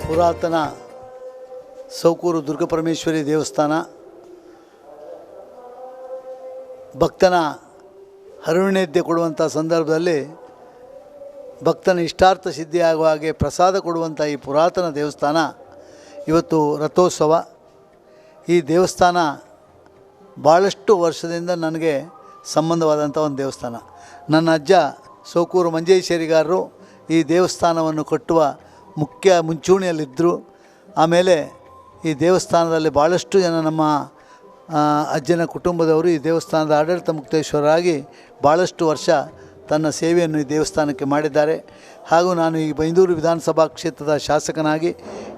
ಪುರಾತನ ಸೌಕೂರು ದುರ್ಗಪರಮೇಶ್ವರಿ ದೇವಸ್ಥಾನ ಭಕ್ತನ ಹರವಣೆದ್ದೆ ಕೊಡುವಂಥ ಸಂದರ್ಭದಲ್ಲಿ ಭಕ್ತನ ಇಷ್ಟಾರ್ಥ ಸಿದ್ಧಿಯಾಗುವ ಹಾಗೆ ಪ್ರಸಾದ ಕೊಡುವಂಥ ಈ ಪುರಾತನ ದೇವಸ್ಥಾನ ಇವತ್ತು ರಥೋತ್ಸವ. ಈ ದೇವಸ್ಥಾನ ಭಾಳಷ್ಟು ವರ್ಷದಿಂದ ನನಗೆ ಸಂಬಂಧವಾದಂಥ ಒಂದು ದೇವಸ್ಥಾನ. ನನ್ನ ಅಜ್ಜ ಸೌಕೂರು ಮಂಜೇಶ್ವರಿಗಾರರು ಈ ದೇವಸ್ಥಾನವನ್ನು ಕಟ್ಟುವ ಮುಖ್ಯ ಮುಂಚೂಣಿಯಲ್ಲಿದ್ದರು. ಆಮೇಲೆ ಈ ದೇವಸ್ಥಾನದಲ್ಲಿ ಭಾಳಷ್ಟು ಜನ ನಮ್ಮ ಅಜ್ಜನ ಕುಟುಂಬದವರು ಈ ದೇವಸ್ಥಾನದ ಆಡಳಿತ ಮುಕ್ತೇಶ್ವರರಾಗಿ ಭಾಳಷ್ಟು ವರ್ಷ ತನ್ನ ಸೇವೆಯನ್ನು ಈ ದೇವಸ್ಥಾನಕ್ಕೆ ಮಾಡಿದ್ದಾರೆ. ಹಾಗೂ ನಾನು ಈ ಬೈಂದೂರು ವಿಧಾನಸಭಾ ಕ್ಷೇತ್ರದ ಶಾಸಕನಾಗಿ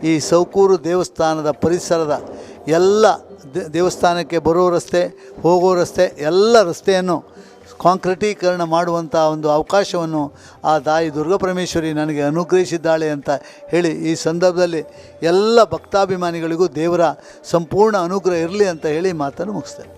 ಈ ಸೌಕೂರು ದೇವಸ್ಥಾನದ ಪರಿಸರದ ಎಲ್ಲ ದೇವಸ್ಥಾನಕ್ಕೆ ಬರೋ ರಸ್ತೆ, ಹೋಗೋ ರಸ್ತೆ, ಎಲ್ಲ ರಸ್ತೆಯನ್ನು ಕಾಂಕ್ರೀಟೀಕರಣ ಮಾಡುವಂಥ ಒಂದು ಅವಕಾಶವನ್ನು ಆ ತಾಯಿ ದುರ್ಗಾಪರಮೇಶ್ವರಿ ನನಗೆ ಅನುಗ್ರಹಿಸಿದ್ದಾಳೆ ಅಂತ ಹೇಳಿ ಈ ಸಂದರ್ಭದಲ್ಲಿ ಎಲ್ಲ ಭಕ್ತಾಭಿಮಾನಿಗಳಿಗೂ ದೇವರ ಸಂಪೂರ್ಣ ಅನುಗ್ರಹ ಇರಲಿ ಅಂತ ಹೇಳಿ ಮಾತನ್ನು ಮುಗಿಸ್ತೇನೆ.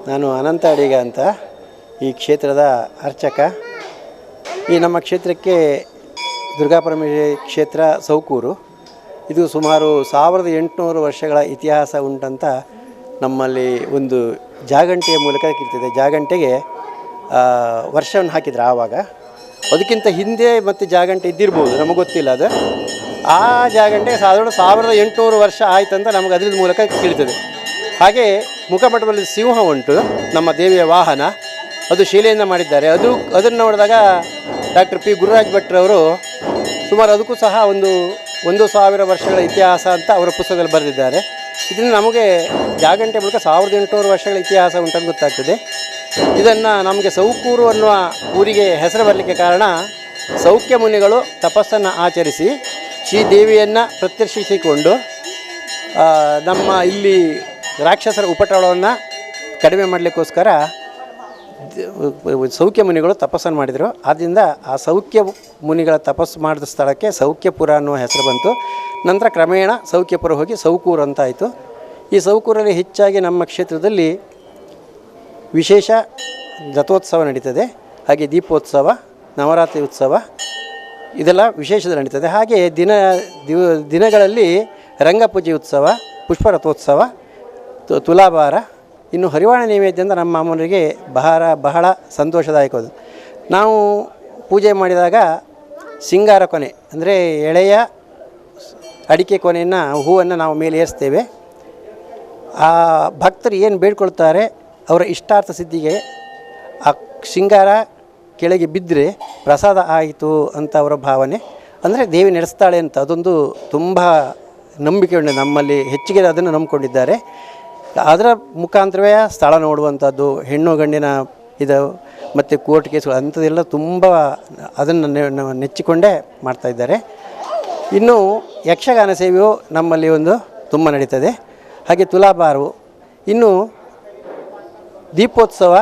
ನಾನು ಅನಂತ ಅಡಿಗ ಅಂತ, ಈ ಕ್ಷೇತ್ರದ ಅರ್ಚಕ. ಈ ನಮ್ಮ ಕ್ಷೇತ್ರಕ್ಕೆ ದುರ್ಗಾಪರಮೇಶ್ವರಿ ಕ್ಷೇತ್ರ ಸೌಕೂರು. ಇದು ಸುಮಾರು 1800 ವರ್ಷಗಳ ಇತಿಹಾಸ ಉಂಟಂತ ನಮ್ಮಲ್ಲಿ ಒಂದು ಜಾಗಂಟೆಯ ಮೂಲಕ ಇರ್ತದೆ. ಜಾಗಂಟೆಗೆ ವರ್ಷವನ್ನು ಹಾಕಿದ್ರು ಆವಾಗ. ಅದಕ್ಕಿಂತ ಹಿಂದೆ ಮತ್ತು ಜಾಗಂಟೆ ಇದ್ದಿರ್ಬೋದು, ನಮಗೆ ಗೊತ್ತಿಲ್ಲ ಅದು. ಆ ಜಾಗಂಟೆ ಸಾಧಾರಣ 1800 ವರ್ಷ ಆಯ್ತಂತ ನಮಗೆ ಅದರ ಮೂಲಕ ತಿಳಿತದೆ. ಹಾಗೆ ಮುಖಮಂಟಪದಲ್ಲಿ ಸಿಂಹ ಉಂಟು, ನಮ್ಮ ದೇವಿಯ ವಾಹನ. ಅದು ಶಿಲೆಯಿಂದ ಮಾಡಿದ್ದಾರೆ. ಅದನ್ನು ನೋಡಿದಾಗ ಡಾಕ್ಟರ್ ಪಿ ಗುರುರಾಜ್ ಭಟ್ರವರು ಸುಮಾರು ಅದಕ್ಕೂ ಸಹ 1,000 ವರ್ಷಗಳ ಇತಿಹಾಸ ಅಂತ ಅವರ ಪುಸ್ತಕದಲ್ಲಿ ಬರೆದಿದ್ದಾರೆ. ಇದನ್ನು ನಮಗೆ ಜಾಗಂಟೆ ಮೂಲಕ 1800 ವರ್ಷಗಳ ಇತಿಹಾಸ ಉಂಟಂತ ಗೊತ್ತಾಗ್ತದೆ. ಇದನ್ನು ನಮಗೆ ಸೌಕೂರು ಅನ್ನುವ ಊರಿಗೆ ಹೆಸರು ಬರಲಿಕ್ಕೆ ಕಾರಣ, ಸೌಖ್ಯ ಮುನಿಗಳು ತಪಸ್ಸನ್ನು ಆಚರಿಸಿ ಶ್ರೀದೇವಿಯನ್ನು ಪ್ರತ್ಯರ್ಶಿಸಿಕೊಂಡು ನಮ್ಮ ಇಲ್ಲಿ ರಾಕ್ಷಸರ ಉಪಟಳವನ್ನು ಕಡಿಮೆ ಮಾಡಲಿಕ್ಕೋಸ್ಕರ ಸೌಖ್ಯ ಮುನಿಗಳು ತಪಸ್ಸನ್ನು ಮಾಡಿದರು. ಆದ್ದರಿಂದ ಆ ಸೌಖ್ಯ ಮುನಿಗಳ ತಪಸ್ಸು ಮಾಡಿದ ಸ್ಥಳಕ್ಕೆ ಸೌಖ್ಯಪುರ ಅನ್ನುವ ಹೆಸರು ಬಂತು. ನಂತರ ಕ್ರಮೇಣ ಸೌಖ್ಯಪುರ ಹೋಗಿ ಸೌಕೂರು ಅಂತ ಆಯಿತು. ಈ ಸೌಕೂರಲ್ಲಿ ಹೆಚ್ಚಾಗಿ ನಮ್ಮ ಕ್ಷೇತ್ರದಲ್ಲಿ ವಿಶೇಷ ರಥೋತ್ಸವ ನಡೀತದೆ, ಹಾಗೆ ದೀಪೋತ್ಸವ, ನವರಾತ್ರಿ ಉತ್ಸವ ಇದೆಲ್ಲ ವಿಶೇಷದಲ್ಲಿ ನಡೀತದೆ. ಹಾಗೆ ದಿನಗಳಲ್ಲಿ ರಂಗಪೂಜೆ ಉತ್ಸವ, ಪುಷ್ಪರಥೋತ್ಸವ, ತುಲಾಭಾರ, ಇನ್ನು ಹರಿವಾಣ ನೈವೇದ್ಯದಿಂದ ನಮ್ಮ ಅಮ್ಮನವರಿಗೆ ಬಹಳ ಸಂತೋಷದಾಯಕವಾದ. ನಾವು ಪೂಜೆ ಮಾಡಿದಾಗ ಸಿಂಗಾರ ಕೊನೆ ಅಂದರೆ ಎಳೆಯ ಅಡಿಕೆ ಕೊನೆಯನ್ನು ಹೂವನ್ನು ನಾವು ಮೇಲೆ ಏರಿಸ್ತೇವೆ. ಆ ಭಕ್ತರು ಏನು ಬೇಡ್ಕೊಳ್ತಾರೆ ಅವರ ಇಷ್ಟಾರ್ಥ ಸಿದ್ಧಿಗೆ ಆ ಸಿಂಗಾರ ಕೆಳಗೆ ಬಿದ್ದರೆ ಪ್ರಸಾದ ಆಯಿತು ಅಂತ ಅವರ ಭಾವನೆ. ಅಂದರೆ ದೇವಿ ನಡೆಸ್ತಾಳೆ ಅಂತ ಅದೊಂದು ತುಂಬ ನಂಬಿಕೆ ಉಂಟು ನಮ್ಮಲ್ಲಿ, ಹೆಚ್ಚಿಗೆ ಅದನ್ನು ನಂಬಿಕೊಂಡಿದ್ದಾರೆ. ಅದರ ಮುಖಾಂತರವೇ ಸ್ಥಳ ನೋಡುವಂಥದ್ದು, ಹೆಣ್ಣು ಗಂಡಿನ ಇದು ಮತ್ತು ಕೋರ್ಟ್ ಕೇಸುಗಳು ಅಂಥದ್ದೆಲ್ಲ ತುಂಬ ಅದನ್ನು ನೆಚ್ಚಿಕೊಂಡೇ ಮಾಡ್ತಾಯಿದ್ದಾರೆ. ಇನ್ನು ಯಕ್ಷಗಾನ ಸೇವೆಯು ನಮ್ಮಲ್ಲಿ ತುಂಬ ನಡೀತದೆ. ಹಾಗೆ ತುಲಾಭಾರವು, ಇನ್ನು ದೀಪೋತ್ಸವ,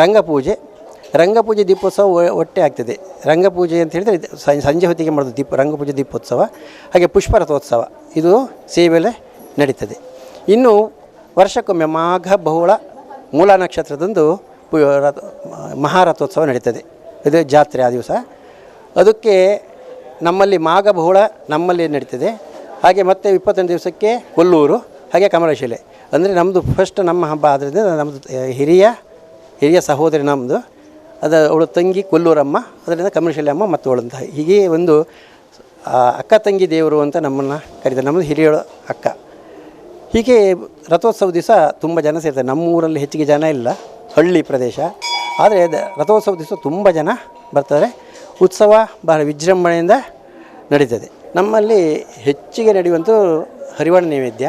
ರಂಗಪೂಜೆ ದೀಪೋತ್ಸವ ಒಟ್ಟೆ ಆಗ್ತದೆ. ರಂಗಪೂಜೆ ಅಂತ ಹೇಳಿದರೆ ಸಂಜೆ ಹೊತ್ತಿಗೆ ಮಾಡೋದು ರಂಗಪೂಜೆ ದೀಪೋತ್ಸವ. ಹಾಗೆ ಪುಷ್ಪರಥೋತ್ಸವ ಇದು ಸೇವೆಯಲ್ಲೇ ನಡೀತದೆ. ಇನ್ನು ವರ್ಷಕ್ಕೊಮ್ಮೆ ಮಾಘ ಬಹುಳ ಮೂಲ ನಕ್ಷತ್ರದಂದು ಮಹಾರಥೋತ್ಸವ ನಡೀತದೆ. ಇದು ಜಾತ್ರೆ ಆ ದಿವಸ. ಅದಕ್ಕೆ ನಮ್ಮಲ್ಲಿ ಮಾಘ ಬಹುಳ ನಮ್ಮಲ್ಲಿ ನಡೀತದೆ. ಹಾಗೆ ಮತ್ತೆ 28 ದಿವಸಕ್ಕೆ ಕೊಲ್ಲೂರು, ಹಾಗೆ ಕಮಲಶಿಲೆ. ಅಂದರೆ ನಮ್ಮದು ಫಸ್ಟ್ ನಮ್ಮ ಹಬ್ಬ ಆದ್ದರಿಂದ ನಮ್ಮದು ಹಿರಿಯ ಸಹೋದರಿ ನಮ್ಮದು, ಅವಳು ತಂಗಿ ಕೊಲ್ಲೂರಮ್ಮ, ಅದರಿಂದ ಕಮಲಶಿಲೆ ಅಮ್ಮ ಮತ್ತು ಅವಳಂತ ಹೀಗೆ ಅಕ್ಕ ತಂಗಿ ದೇವರು ಅಂತ ನಮ್ಮನ್ನು ಕರೀತಾರೆ. ನಮ್ಮದು ಹಿರಿಯಳು ಅಕ್ಕ. ಹೀಗೆ ರಥೋತ್ಸವ ದಿವಸ ತುಂಬ ಜನ ಸೇರ್ತಾರೆ. ನಮ್ಮೂರಲ್ಲಿ ಹೆಚ್ಚಿಗೆ ಜನ ಇಲ್ಲ, ಹಳ್ಳಿ ಪ್ರದೇಶ. ಆದರೆ ರಥೋತ್ಸವ ದಿವಸ ತುಂಬ ಜನ ಬರ್ತಾರೆ. ಉತ್ಸವ ಬಹಳ ವಿಜೃಂಭಣೆಯಿಂದ ನಡೀತದೆ. ನಮ್ಮಲ್ಲಿ ಹೆಚ್ಚಿಗೆ ನಡೆಯುವಂಥ ಹರಿವಾಣ ನೈವೇದ್ಯ.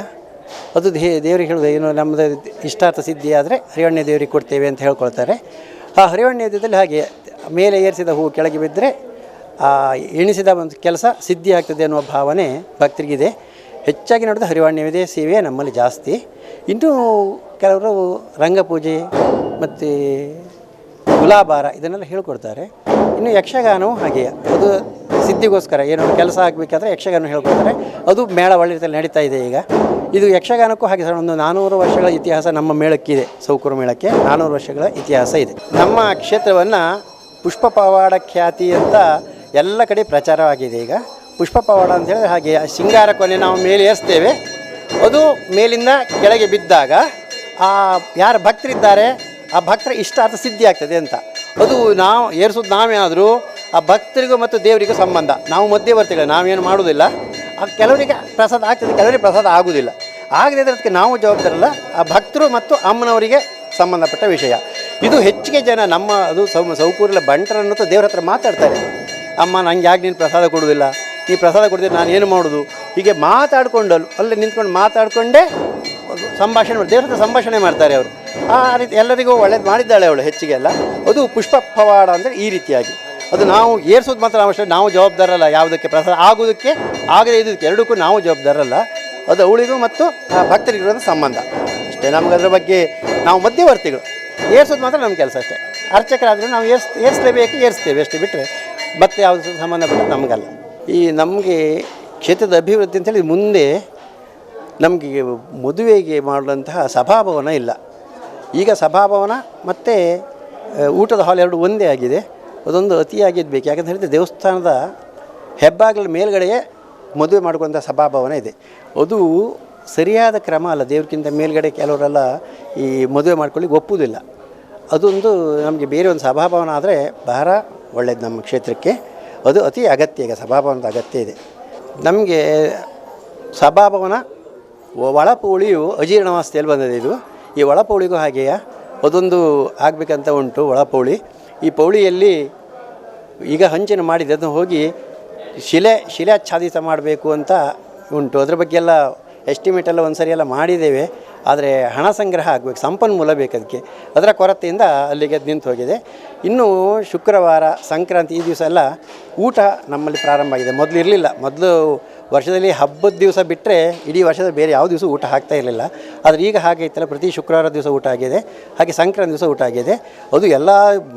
ಅದು ದೇವರಿಗೆ ಹೇಳೋದು ಏನು, ನಮ್ಮದು ಇಷ್ಟಾರ್ಥ ಸಿದ್ಧಿ ಆದರೆ ಹರಿವಾಣ ದೇವರಿಗೆ ಕೊಡ್ತೇವೆ ಅಂತ ಹೇಳ್ಕೊಳ್ತಾರೆ. ಆ ಹರಿವಾಣ ನೈವೇದ್ಯದಲ್ಲಿ ಹಾಗೆ ಮೇಲೆ ಏರಿಸಿದ ಹೂವು ಕೆಳಗೆ ಬಿದ್ದರೆ ಆ ಎಣಿಸಿದ ಒಂದು ಕೆಲಸ ಸಿದ್ಧಿ ಆಗ್ತದೆ ಅನ್ನುವ ಭಾವನೆ ಭಕ್ತರಿಗಿದೆ. ಹೆಚ್ಚಾಗಿ ನಡೆದ ಹರಿವಾಣ ನೈವೇದ್ಯ ಸೇವೆ ನಮ್ಮಲ್ಲಿ ಜಾಸ್ತಿ. ಇನ್ನೂ ಕೆಲವರು ರಂಗಪೂಜೆ ಮತ್ತು ತುಲಾಭಾರ ಇದನ್ನೆಲ್ಲ ಹೇಳ್ಕೊಡ್ತಾರೆ. ಇನ್ನು ಯಕ್ಷಗಾನವು ಹಾಗೆಯೇ, ಅದು ಸಿದ್ಧಿಗೋಸ್ಕರ ಏನೋ ಕೆಲಸ ಆಗಬೇಕಾದ್ರೆ ಯಕ್ಷಗಾನ ಹೇಳ್ಕೊಡ್ತಾರೆ. ಅದು ಮೇಳ ಒಳ್ಳೆ ರೀತಿಯಲ್ಲಿ ನಡೀತಾ ಇದೆ ಈಗ. ಇದು ಯಕ್ಷಗಾನಕ್ಕೂ ಹಾಗೆ ಒಂದು 400 ವರ್ಷಗಳ ಇತಿಹಾಸ ನಮ್ಮ ಮೇಳಕ್ಕಿದೆ. ಸೌಕೂರು ಮೇಳಕ್ಕೆ 400 ವರ್ಷಗಳ ಇತಿಹಾಸ ಇದೆ. ನಮ್ಮ ಕ್ಷೇತ್ರವನ್ನು ಪುಷ್ಪ ಪವಾಡ ಖ್ಯಾತಿ ಅಂತ ಎಲ್ಲ ಕಡೆ ಪ್ರಚಾರವಾಗಿದೆ ಈಗ. ಪುಷ್ಪ ಪವಾಡ ಅಂತ ಹೇಳಿದ್ರೆ ಹಾಗೆ ಸಿಂಗಾರ ಕೊನೆ ನಾವು ಮೇಲೆ ಏರಿಸ್ತೇವೆ. ಅದು ಮೇಲಿಂದ ಕೆಳಗೆ ಬಿದ್ದಾಗ ಯಾರು ಭಕ್ತರಿದ್ದಾರೆ ಆ ಭಕ್ತರ ಇಷ್ಟಾರ್ಥ ಸಿದ್ಧಿ ಆಗ್ತದೆ ಅಂತ. ಅದು ನಾವು ಏರಿಸೋದು ನಾವೇನಾದರೂ ಆ ಭಕ್ತರಿಗೂ ಮತ್ತು ದೇವರಿಗೂ ಸಂಬಂಧ. ನಾವು ಮಧ್ಯವರ್ತಿಗಳು, ನಾವೇನು ಮಾಡೋದಿಲ್ಲ. ಕೆಲವರಿಗೆ ಪ್ರಸಾದ ಆಗ್ತದೆ, ಕೆಲವರಿಗೆ ಪ್ರಸಾದ ಆಗೋದಿಲ್ಲ. ಆಗದೆ ಅದಕ್ಕೆ ನಾವು ಜವಾಬ್ದಾರಲ್ಲ, ಆ ಭಕ್ತರು ಮತ್ತು ಅಮ್ಮನವರಿಗೆ ಸಂಬಂಧಪಟ್ಟ ವಿಷಯ. ಇದು ಹೆಚ್ಚಿಗೆ ಜನ ನಮ್ಮ ಸೌಕೂರಿನ ಬಂಟರನ್ನು ದೇವ್ರ ಹತ್ರ ಮಾತಾಡ್ತಾರೆ. ಅಮ್ಮ ನಂಗೆ ಯಾಕೆ ನೀನು ಪ್ರಸಾದ ಕೊಡೋದಿಲ್ಲ, ನೀ ಪ್ರಸಾದ ಕೊಡಿದ್ರೆ ನಾನು ಏನು ಮಾಡೋದು, ಹೀಗೆ ಮಾತಾಡಿಕೊಂಡು ಅಲ್ಲೇ ನಿಂತ್ಕೊಂಡು ಮಾತಾಡಿಕೊಂಡೇ ಸಂಭಾಷಣೆ ಮಾಡಿ ದೇವ್ರ ಹತ್ರ ಸಂಭಾಷಣೆ ಮಾಡ್ತಾರೆ ಅವರು. ಆ ರೀತಿ ಎಲ್ಲರಿಗೂ ಒಳ್ಳೇದು ಮಾಡಿದ್ದಾಳೆ ಅವಳು ಹೆಚ್ಚಿಗೆಲ್ಲ. ಅದು ಪುಷ್ಪ ಪವಾಡ ಅಂದರೆ ಈ ರೀತಿಯಾಗಿ. ಅದು ನಾವು ಏರಿಸೋದು ಮಾತ್ರ ಅವಶ್ಯ, ನಾವು ಜವಾಬ್ದಾರಲ್ಲ. ಯಾವುದಕ್ಕೆ ಪ್ರಸಾದ ಆಗೋದಕ್ಕೆ ಆಗದೇ ಇದಕ್ಕೆ ಎರಡಕ್ಕೂ ನಾವು ಜವಾಬ್ದಾರಲ್ಲ. ಅದು ಅವಳಿಗೂ ಮತ್ತು ಆ ಭಕ್ತರಿಗಿರೋ ಸಂಬಂಧ ಅಷ್ಟೇ. ನಮ್ಗೆ ಅದರ ಬಗ್ಗೆ ನಾವು ಮಧ್ಯವರ್ತಿಗಳು, ಏರಿಸೋದು ಮಾತ್ರ ನಮ್ಮ ಕೆಲಸ ಅಷ್ಟೇ. ಅರ್ಚಕರಾದರೆ ನಾವು ಏರಿಸ್ತೇವೆ ಅಷ್ಟೇ, ಬಿಟ್ಟರೆ ಮತ್ತೆ ಯಾವುದು ಸಂಬಂಧಪಟ್ಟ ನಮಗಲ್ಲ. ಈ ನಮಗೆ ಕ್ಷೇತ್ರದ ಅಭಿವೃದ್ಧಿ ಅಂತೇಳಿ ಮುಂದೆ ನಮಗೆ ಮದುವೆಗೆ ಮಾಡುವಂತಹ ಸಭಾಭವನ ಇಲ್ಲ. ಈಗ ಸಭಾಭವನ ಮತ್ತು ಊಟದ ಹಾಲ್ ಎರಡು ಒಂದೇ ಆಗಿದೆ. ಅದೊಂದು ಅತಿಯಾಗಿದ್ದು ಯಾಕಂತ ಹೇಳಿದರೆ ದೇವಸ್ಥಾನದ ಹೆಬ್ಬಾಗಿಲ ಮೇಲ್ಗಡೆಯೇ ಮದುವೆ ಮಾಡುವಂಥ ಸಭಾಭವನ ಇದೆ. ಅದು ಸರಿಯಾದ ಕ್ರಮ ಅಲ್ಲ. ದೇವ್ರಿಗಿಂತ ಮೇಲ್ಗಡೆ ಕೆಲವರೆಲ್ಲ ಈ ಮದುವೆ ಮಾಡ್ಕೊಳ್ಳಿಕ್ಕೆ ಒಪ್ಪುವುದಿಲ್ಲ. ಅದೊಂದು ನಮಗೆ ಬೇರೆ ಒಂದು ಸಭಾಭವನ ಆದರೆ ಬಹಳ ಒಳ್ಳೆಯದು ನಮ್ಮ ಕ್ಷೇತ್ರಕ್ಕೆ. ಅದು ಅತಿ ಅಗತ್ಯ. ಈಗ ಸಭಾಭವನದ ಅಗತ್ಯ ಇದೆ ನಮಗೆ. ಸಭಾಭವನ ಒಳಪೌಳಿಯು ಅಜೀರ್ಣಾವಸ್ಥೆಯಲ್ಲಿ ಬಂದಿದೆ. ಇದು ಈ ಒಳಪೌಳಿಗೂ ಹಾಗೆಯೇ ಅದೊಂದು ಆಗಬೇಕಂತ ಉಂಟು ಒಳಪೌಳಿ. ಈ ಪೌಳಿಯಲ್ಲಿ ಈಗ ಹಂಚಿನ ಮಾಡಿದೆ, ಅದನ್ನು ಹೋಗಿ ಶಿಲಾಚ್ಛಾದಿತ ಮಾಡಬೇಕು ಅಂತ ಉಂಟು. ಅದ್ರ ಬಗ್ಗೆ ಎಲ್ಲ ಎಸ್ಟಿಮೇಟ್ ಎಲ್ಲ ಒಂದು ಸರಿ ಎಲ್ಲ ಮಾಡಿದ್ದೇವೆ. ಆದರೆ ಹಣ ಸಂಗ್ರಹ ಆಗಬೇಕು, ಸಂಪನ್ಮೂಲ ಬೇಕು ಅದಕ್ಕೆ. ಅದರ ಕೊರತೆಯಿಂದ ಅಲ್ಲಿಗೆ ನಿಂತು ಹೋಗಿದೆ. ಇನ್ನು ಶುಕ್ರವಾರ ಸಂಕ್ರಾಂತಿ ಈ ದಿವಸ ಎಲ್ಲ ಊಟ ನಮ್ಮಲ್ಲಿ ಪ್ರಾರಂಭ ಆಗಿದೆ. ಮೊದಲು ಇರಲಿಲ್ಲ. ಮೊದಲು ವರ್ಷದಲ್ಲಿ ಹಬ್ಬದ ದಿವಸ ಬಿಟ್ಟರೆ ಇಡೀ ವರ್ಷದ ಬೇರೆ ಯಾವ ದಿವಸ ಊಟ ಆಗ್ತಾ ಇರಲಿಲ್ಲ. ಆದರೆ ಈಗ ಹಾಗೆ ಇತ್ತಲ್ಲ, ಪ್ರತಿ ಶುಕ್ರವಾರ ದಿವಸ ಊಟ ಆಗಿದೆ, ಹಾಗೆ ಸಂಕ್ರಾಂತಿ ದಿವಸ ಊಟ ಆಗಿದೆ. ಅದು ಎಲ್ಲ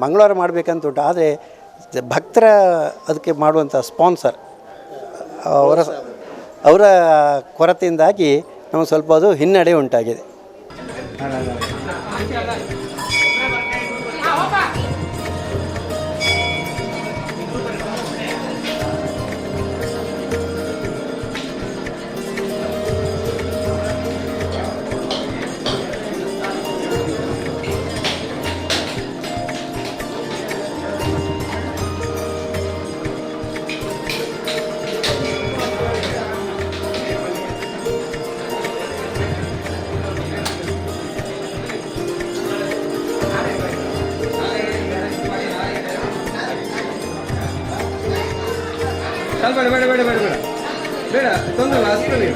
ಮಂಗಳವಾರ ಮಾಡಬೇಕಂತ ಉಂಟು. ಆದರೆ ಭಕ್ತರ ಅದಕ್ಕೆ ಮಾಡುವಂಥ ಸ್ಪಾನ್ಸರ್ ಅವರ ಕೊರತೆಯಿಂದಾಗಿ ನಮಗೆ ಸ್ವಲ್ಪ ಅದು ಹಿನ್ನಡೆ ಉಂಟಾಗಿದೆ. ಬೇಡ ಬೇಡ ಬೇಡ ಬೇಡ ಬೇಡ ಬೇಡ ತೊಂದರೆ ಅಷ್ಟರಲ್ಲಿ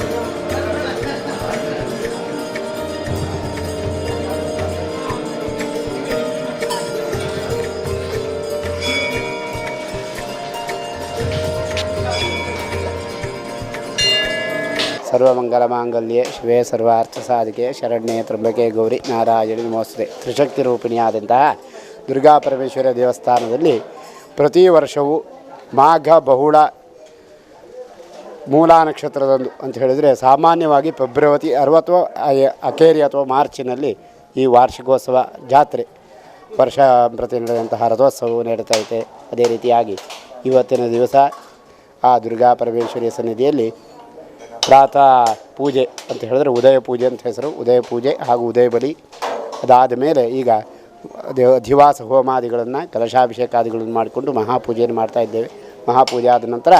ಸರ್ವಮಂಗಲಮಾಂಗಲ್ಯೆ ಶಿವೇ ಸರ್ವಾರ್ಥಸಾಧಿಕೆ ಶರಣ್ಯೇ ತ್ರ್ಯಂಬಕೆ ಗೌರಿ ನಾರಾಯಣಿ ನಮೋಸ್ತುತೆ. ತ್ರಿಶಕ್ತಿ ರೂಪಿಣಿಯಾದಂತಹ ದುರ್ಗಾ ಪರಮೇಶ್ವರ ದೇವಸ್ಥಾನದಲ್ಲಿ ಪ್ರತಿ ವರ್ಷವೂ ಮಾಘ ಬಹುಳ ಮೂಲ ನಕ್ಷತ್ರದಂದು ಅಂತ ಹೇಳಿದರೆ ಸಾಮಾನ್ಯವಾಗಿ ಫೆಬ್ರವರಿ 60 ಅಕೇರಿ ಅಥವಾ ಮಾರ್ಚಿನಲ್ಲಿ ಈ ವಾರ್ಷಿಕೋತ್ಸವ ಜಾತ್ರೆ ವರ್ಷ ಪ್ರತಿ ನಡೆದಂತಹ ರಥೋತ್ಸವವು ನಡೀತಾ ಇದೆ. ಅದೇ ರೀತಿಯಾಗಿ ಇವತ್ತಿನ ದಿವಸ ಆ ದುರ್ಗಾ ಪರಮೇಶ್ವರಿಯ ಸನ್ನಿಧಿಯಲ್ಲಿ ಪ್ರಾತಃ ಪೂಜೆ ಅಂತ ಹೇಳಿದ್ರೆ ಉದಯ ಪೂಜೆ ಅಂತ ಹೆಸರು. ಉದಯ ಪೂಜೆ ಹಾಗೂ ಉದಯ ಬಲಿ ಅದಾದ ಮೇಲೆ ಈಗ ಅಧಿವಾಸ ಹೋಮಾದಿಗಳನ್ನು ಕಲಶಾಭಿಷೇಕಾದಿಗಳನ್ನು ಮಾಡಿಕೊಂಡು ಮಹಾಪೂಜೆಯನ್ನು ಮಾಡ್ತಾಯಿದ್ದೇವೆ. ಮಹಾಪೂಜೆ ಆದ ನಂತರ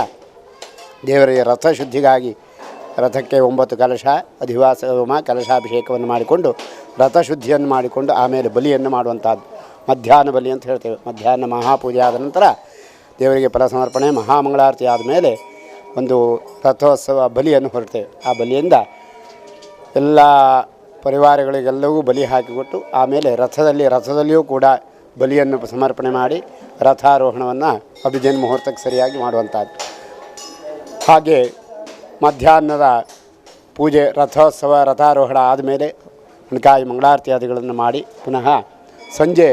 ದೇವರಿಗೆ ರಥ ಶುದ್ಧಿಗಾಗಿ ರಥಕ್ಕೆ 9 ಕಲಶ ಅಧಿವಾಸ ಹೋಮ ಕಲಶಾಭಿಷೇಕವನ್ನು ಮಾಡಿಕೊಂಡು ರಥಶುದ್ಧಿಯನ್ನು ಮಾಡಿಕೊಂಡು ಆಮೇಲೆ ಬಲಿಯನ್ನು ಮಾಡುವಂಥದ್ದು ಮಧ್ಯಾಹ್ನ ಬಲಿ ಅಂತ ಹೇಳ್ತೇವೆ. ಮಧ್ಯಾಹ್ನ ಮಹಾಪೂಜೆ ಆದ ನಂತರ ದೇವರಿಗೆ ಫಲ ಸಮರ್ಪಣೆ ಮಹಾಮಂಗಳಾರತಿ ಆದಮೇಲೆ ಒಂದು ರಥೋತ್ಸವ ಬಲಿಯನ್ನು ಹೊರಡ್ತೇವೆ. ಆ ಬಲಿಯಿಂದ ಎಲ್ಲ ಪರಿವಾರಗಳಿಗೆಲ್ಲವೂ ಬಲಿ ಹಾಕಿಕೊಟ್ಟು ಆಮೇಲೆ ರಥದಲ್ಲಿಯೂ ಕೂಡ ಬಲಿಯನ್ನು ಸಮರ್ಪಣೆ ಮಾಡಿ ರಥಾರೋಹಣವನ್ನು ಅಭಿಜಿನ್ ಮುಹೂರ್ತಕ್ಕೆ ಸರಿಯಾಗಿ ಮಾಡುವಂಥದ್ದು. ಹಾಗೆ ಮಧ್ಯಾಹ್ನದ ಪೂಜೆ ರಥೋತ್ಸವ ರಥಾರೋಹಣ ಆದಮೇಲೆ ಹಣಕಾಯಿ ಮಂಗಳಾರತಿಯಾದಿಗಳನ್ನು ಮಾಡಿ ಪುನಃ ಸಂಜೆ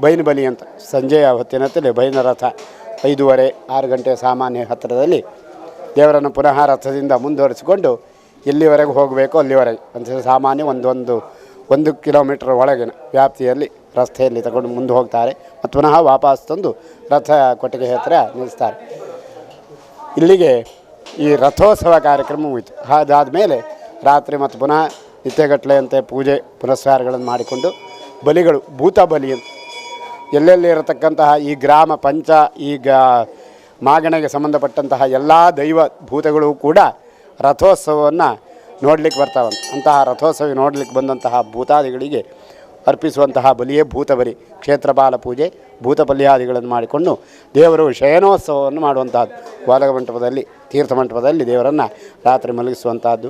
ಬೈನ ಬಲಿ ಅಂತ ಸಂಜೆಯ ಹೊತ್ತಿನತ್ತಲ್ಲಿ ಬೈನ ರಥ 5:30-6 ಗಂಟೆ ಸಾಮಾನ್ಯ ಹತ್ತಿರದಲ್ಲಿ ದೇವರನ್ನು ಪುನಃ ರಥದಿಂದ ಮುಂದುವರಿಸಿಕೊಂಡು ಎಲ್ಲಿವರೆಗೆ ಹೋಗಬೇಕೋ ಅಲ್ಲಿವರೆಗೆ ಅಂತ ಸಾಮಾನ್ಯ ಒಂದು ಕಿಲೋಮೀಟರ್ ಒಳಗಿನ ವ್ಯಾಪ್ತಿಯಲ್ಲಿ ರಸ್ತೆಯಲ್ಲಿ ತಗೊಂಡು ಮುಂದೆ ಹೋಗ್ತಾರೆ ಮತ್ತು ಪುನಃ ವಾಪಸ್ ತಂದು ರಥ ಕೊಟ್ಟಿಗೆ ಹತ್ತಿರ ನಿಲ್ಲಿಸ್ತಾರೆ. ಇಲ್ಲಿಗೆ ಈ ರಥೋತ್ಸವ ಕಾರ್ಯಕ್ರಮ ಮುಗಿತು. ಅದಾದ ಮೇಲೆ ರಾತ್ರಿ ಮತ್ತು ಪುನಃ ನಿತ್ಯಗಟ್ಟಲೆಯಂತೆ ಪೂಜೆ ಪುನಸ್ಕಾರಗಳನ್ನು ಮಾಡಿಕೊಂಡು ಬಲಿಗಳು ಭೂತ ಬಲಿ ಅಂತ ಎಲ್ಲೆಲ್ಲಿ ಇರತಕ್ಕಂತಹ ಈ ಗ್ರಾಮ ಪಂಚ ಈಗ ಮಾಗಣೆಗೆ ಸಂಬಂಧಪಟ್ಟಂತಹ ಎಲ್ಲ ದೈವ ಭೂತಗಳು ಕೂಡ ರಥೋತ್ಸವವನ್ನು ನೋಡಲಿಕ್ಕೆ ಬರ್ತಾವಂತ. ಅಂತಹ ರಥೋತ್ಸವ ನೋಡಲಿಕ್ಕೆ ಬಂದಂತಹ ಭೂತಾದಿಗಳಿಗೆ ಅರ್ಪಿಸುವಂತಹ ಬಲಿಯೇ ಭೂತ ಬಲಿ. ಕ್ಷೇತ್ರಪಾಲ ಪೂಜೆ ಭೂತ ಬಲಿಯಾದಿಗಳನ್ನು ಮಾಡಿಕೊಂಡು ದೇವರು ಶಯನೋತ್ಸವವನ್ನು ಮಾಡುವಂತಹದ್ದು. ಬಾಲಕ ಮಂಟಪದಲ್ಲಿ ತೀರ್ಥ ಮಂಟಪದಲ್ಲಿ ದೇವರನ್ನು ರಾತ್ರಿ ಮಲಗಿಸುವಂತಹದ್ದು.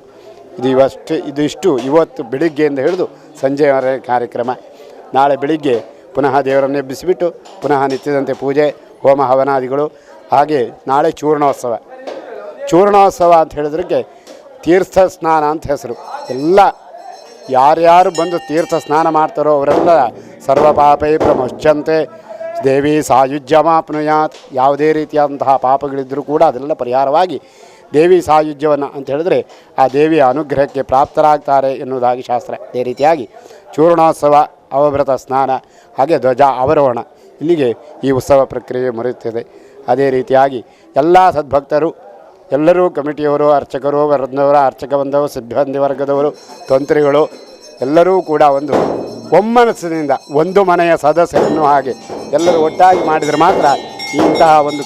ಇದಿಷ್ಟು ಇವತ್ತು ಬೆಳಿಗ್ಗೆಯಿಂದ ಹಿಡಿದು ಸಂಜೆಯವರೆಗೆ ಕಾರ್ಯಕ್ರಮ. ನಾಳೆ ಬೆಳಿಗ್ಗೆ ಪುನಃ ದೇವರನ್ನು ಎಬ್ಬಿಸಿಬಿಟ್ಟು ಪುನಃ ನಿತ್ಯದಂತೆ ಪೂಜೆ ಹೋಮ ಹವನಾದಿಗಳು. ಹಾಗೆ ನಾಳೆ ಚೂರ್ಣೋತ್ಸವ ಅಂತ ಹೇಳಿದ್ರಿಗೆ ತೀರ್ಥ ಸ್ನಾನ ಅಂತ ಹೆಸರು. ಎಲ್ಲ ಯಾರ್ಯಾರು ಬಂದು ತೀರ್ಥ ಸ್ನಾನ ಮಾಡ್ತಾರೋ ಅವರೆಲ್ಲ ಸರ್ವಪಾಪೈ ಪ್ರಮುಚ್ಯಂತೆ ದೇವಿ ಸಾಯುಜ್ಯಮಾಪ್ನುಯಾತ್. ಯಾವುದೇ ರೀತಿಯಾದಂತಹ ಪಾಪಗಳಿದ್ದರೂ ಕೂಡ ಅದೆಲ್ಲ ಪರಿಹಾರವಾಗಿ ದೇವಿ ಸಾಯುಜ್ಯವನ್ನು ಅಂತ ಹೇಳಿದ್ರೆ ಆ ದೇವಿಯ ಅನುಗ್ರಹಕ್ಕೆ ಪ್ರಾಪ್ತರಾಗ್ತಾರೆ ಎನ್ನುವುದಾಗಿ ಶಾಸ್ತ್ರ. ಅದೇ ರೀತಿಯಾಗಿ ಚೂರ್ಣೋತ್ಸವ ಅವಭೃತ ಸ್ನಾನ ಹಾಗೆ ಧ್ವಜ ಅವರೋಹಣ ಇಲ್ಲಿಗೆ ಈ ಉತ್ಸವ ಪ್ರಕ್ರಿಯೆ ಮುರಿಯುತ್ತದೆ. ಅದೇ ರೀತಿಯಾಗಿ ಎಲ್ಲ ಸದ್ಭಕ್ತರು ಎಲ್ಲರೂ ಕಮಿಟಿಯವರು ಅರ್ಚಕರು ವರದವರು ಅರ್ಚಕ ಬಂದವರು ಸಿಬ್ಬಂದಿ ವರ್ಗದವರು ತಂತ್ರಿಗಳು ಎಲ್ಲರೂ ಕೂಡ ಒಂದು ಒಮ್ಮನಸ್ಸಿನಿಂದ ಒಂದು ಮನೆಯ ಸದಸ್ಯರನ್ನು ಹಾಗೆ ಎಲ್ಲರೂ ಒಟ್ಟಾಗಿ ಮಾಡಿದರೆ ಮಾತ್ರ ಇಂತಹ ಒಂದು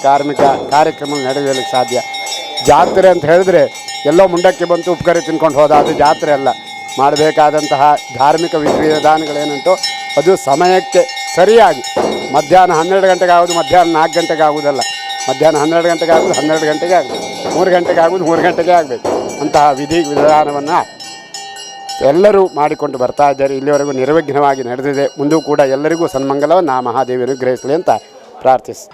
ಕಾರ್ಯಕ್ರಮ ನಡೆಯಲಿಕ್ಕೆ ಸಾಧ್ಯ. ಜಾತ್ರೆ ಅಂತ ಹೇಳಿದ್ರೆ ಎಲ್ಲೋ ಮುಂಡಕ್ಕೆ ಬಂತು ಉಪಕರಿ ತಿನ್ಕೊಂಡು ಹೋದ ಅದು ಜಾತ್ರೆ ಅಲ್ಲ. ಮಾಡಬೇಕಾದಂತಹ ಧಾರ್ಮಿಕ ವಿಧಿವಿಧಾನಗಳೇನುಂಟು ಅದು ಸಮಯಕ್ಕೆ ಸರಿಯಾಗಿ ಮಧ್ಯಾಹ್ನ 12 ಗಂಟೆಗೆ ಆಗೋದು ಮಧ್ಯಾಹ್ನ 4 ಗಂಟೆಗೆ ಆಗೋದಲ್ಲ, ಮಧ್ಯಾಹ್ನ 12 ಗಂಟೆಗೆ ಆಗೋದು 12 ಗಂಟೆಗೆ ಆಗಬೇಕು, 3 ಗಂಟೆಗೆ ಆಗೋದು 3 ಗಂಟೆಗೆ ಆಗಬೇಕು. ಅಂತಹ ವಿಧಿವಿಧಾನವನ್ನು ಎಲ್ಲರೂ ಮಾಡಿಕೊಂಡು ಬರ್ತಾ ಇದ್ದಾರೆ. ಇಲ್ಲಿವರೆಗೂ ನಿರ್ವಿಘ್ನವಾಗಿ ನಡೆದಿದೆ. ಮುಂದೂ ಕೂಡ ಎಲ್ಲರಿಗೂ ಸನ್ಮಂಗಲವನ್ನು ಆ ಮಹಾದೇವಿಯನ್ನು ಗ್ರಹಿಸಲಿ ಅಂತ ಪ್ರಾರ್ಥಿಸಿ.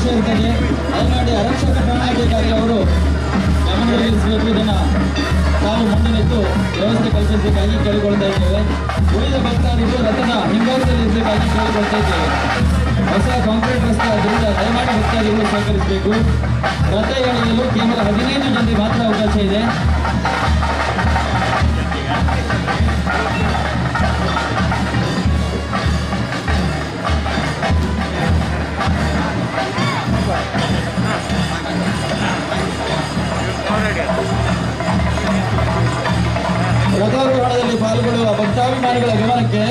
ಅವಕಾಶ ಇರ್ತದೆ. ದಯಮಾಡಿ ಆರಕ್ಷಕ ಠಾಣಾಧಿಕಾರಿ ಅವರು ಗಮನದಲ್ಲಿರಿಸಬೇಕು. ಇದನ್ನು ತಾವು ಮುಂದಿನಿಟ್ಟು ವ್ಯವಸ್ಥೆ ಕಲ್ಪಿಸಬೇಕಾಗಿ ಕೇಳಿಕೊಳ್ತಾ ಇದ್ದೇವೆ. ಉಳಿದ ಭಕ್ತಾದಿಗಳು ರಥದ ಹಿಂಭಾಗದಲ್ಲಿ ಇರಬೇಕಾಗಿ ಕೇಳಿಕೊಳ್ತಾ ಇದ್ದೇವೆ. ಹೊಸ ಕಾಂಕ್ರೀಟ್ ರಸ್ತೆ ಆದ್ದರಿಂದ ದಯಮಾಡಿ ಭಕ್ತಾದಿಗಳು ಸಹಕರಿಸಬೇಕು. ರಥ ಎಳೆಯಲು ಕೇವಲ 15 ಜನರಿಗೆ ಮಾತ್ರ ಅವಕಾಶ ಇದೆ. ರಥಾರೋಹಣದಲ್ಲಿ ಪಾಲ್ಗೊಳ್ಳುವ ಭಕ್ತಾಭಿಮಾನಿಗಳ ಗಮನಕ್ಕೆ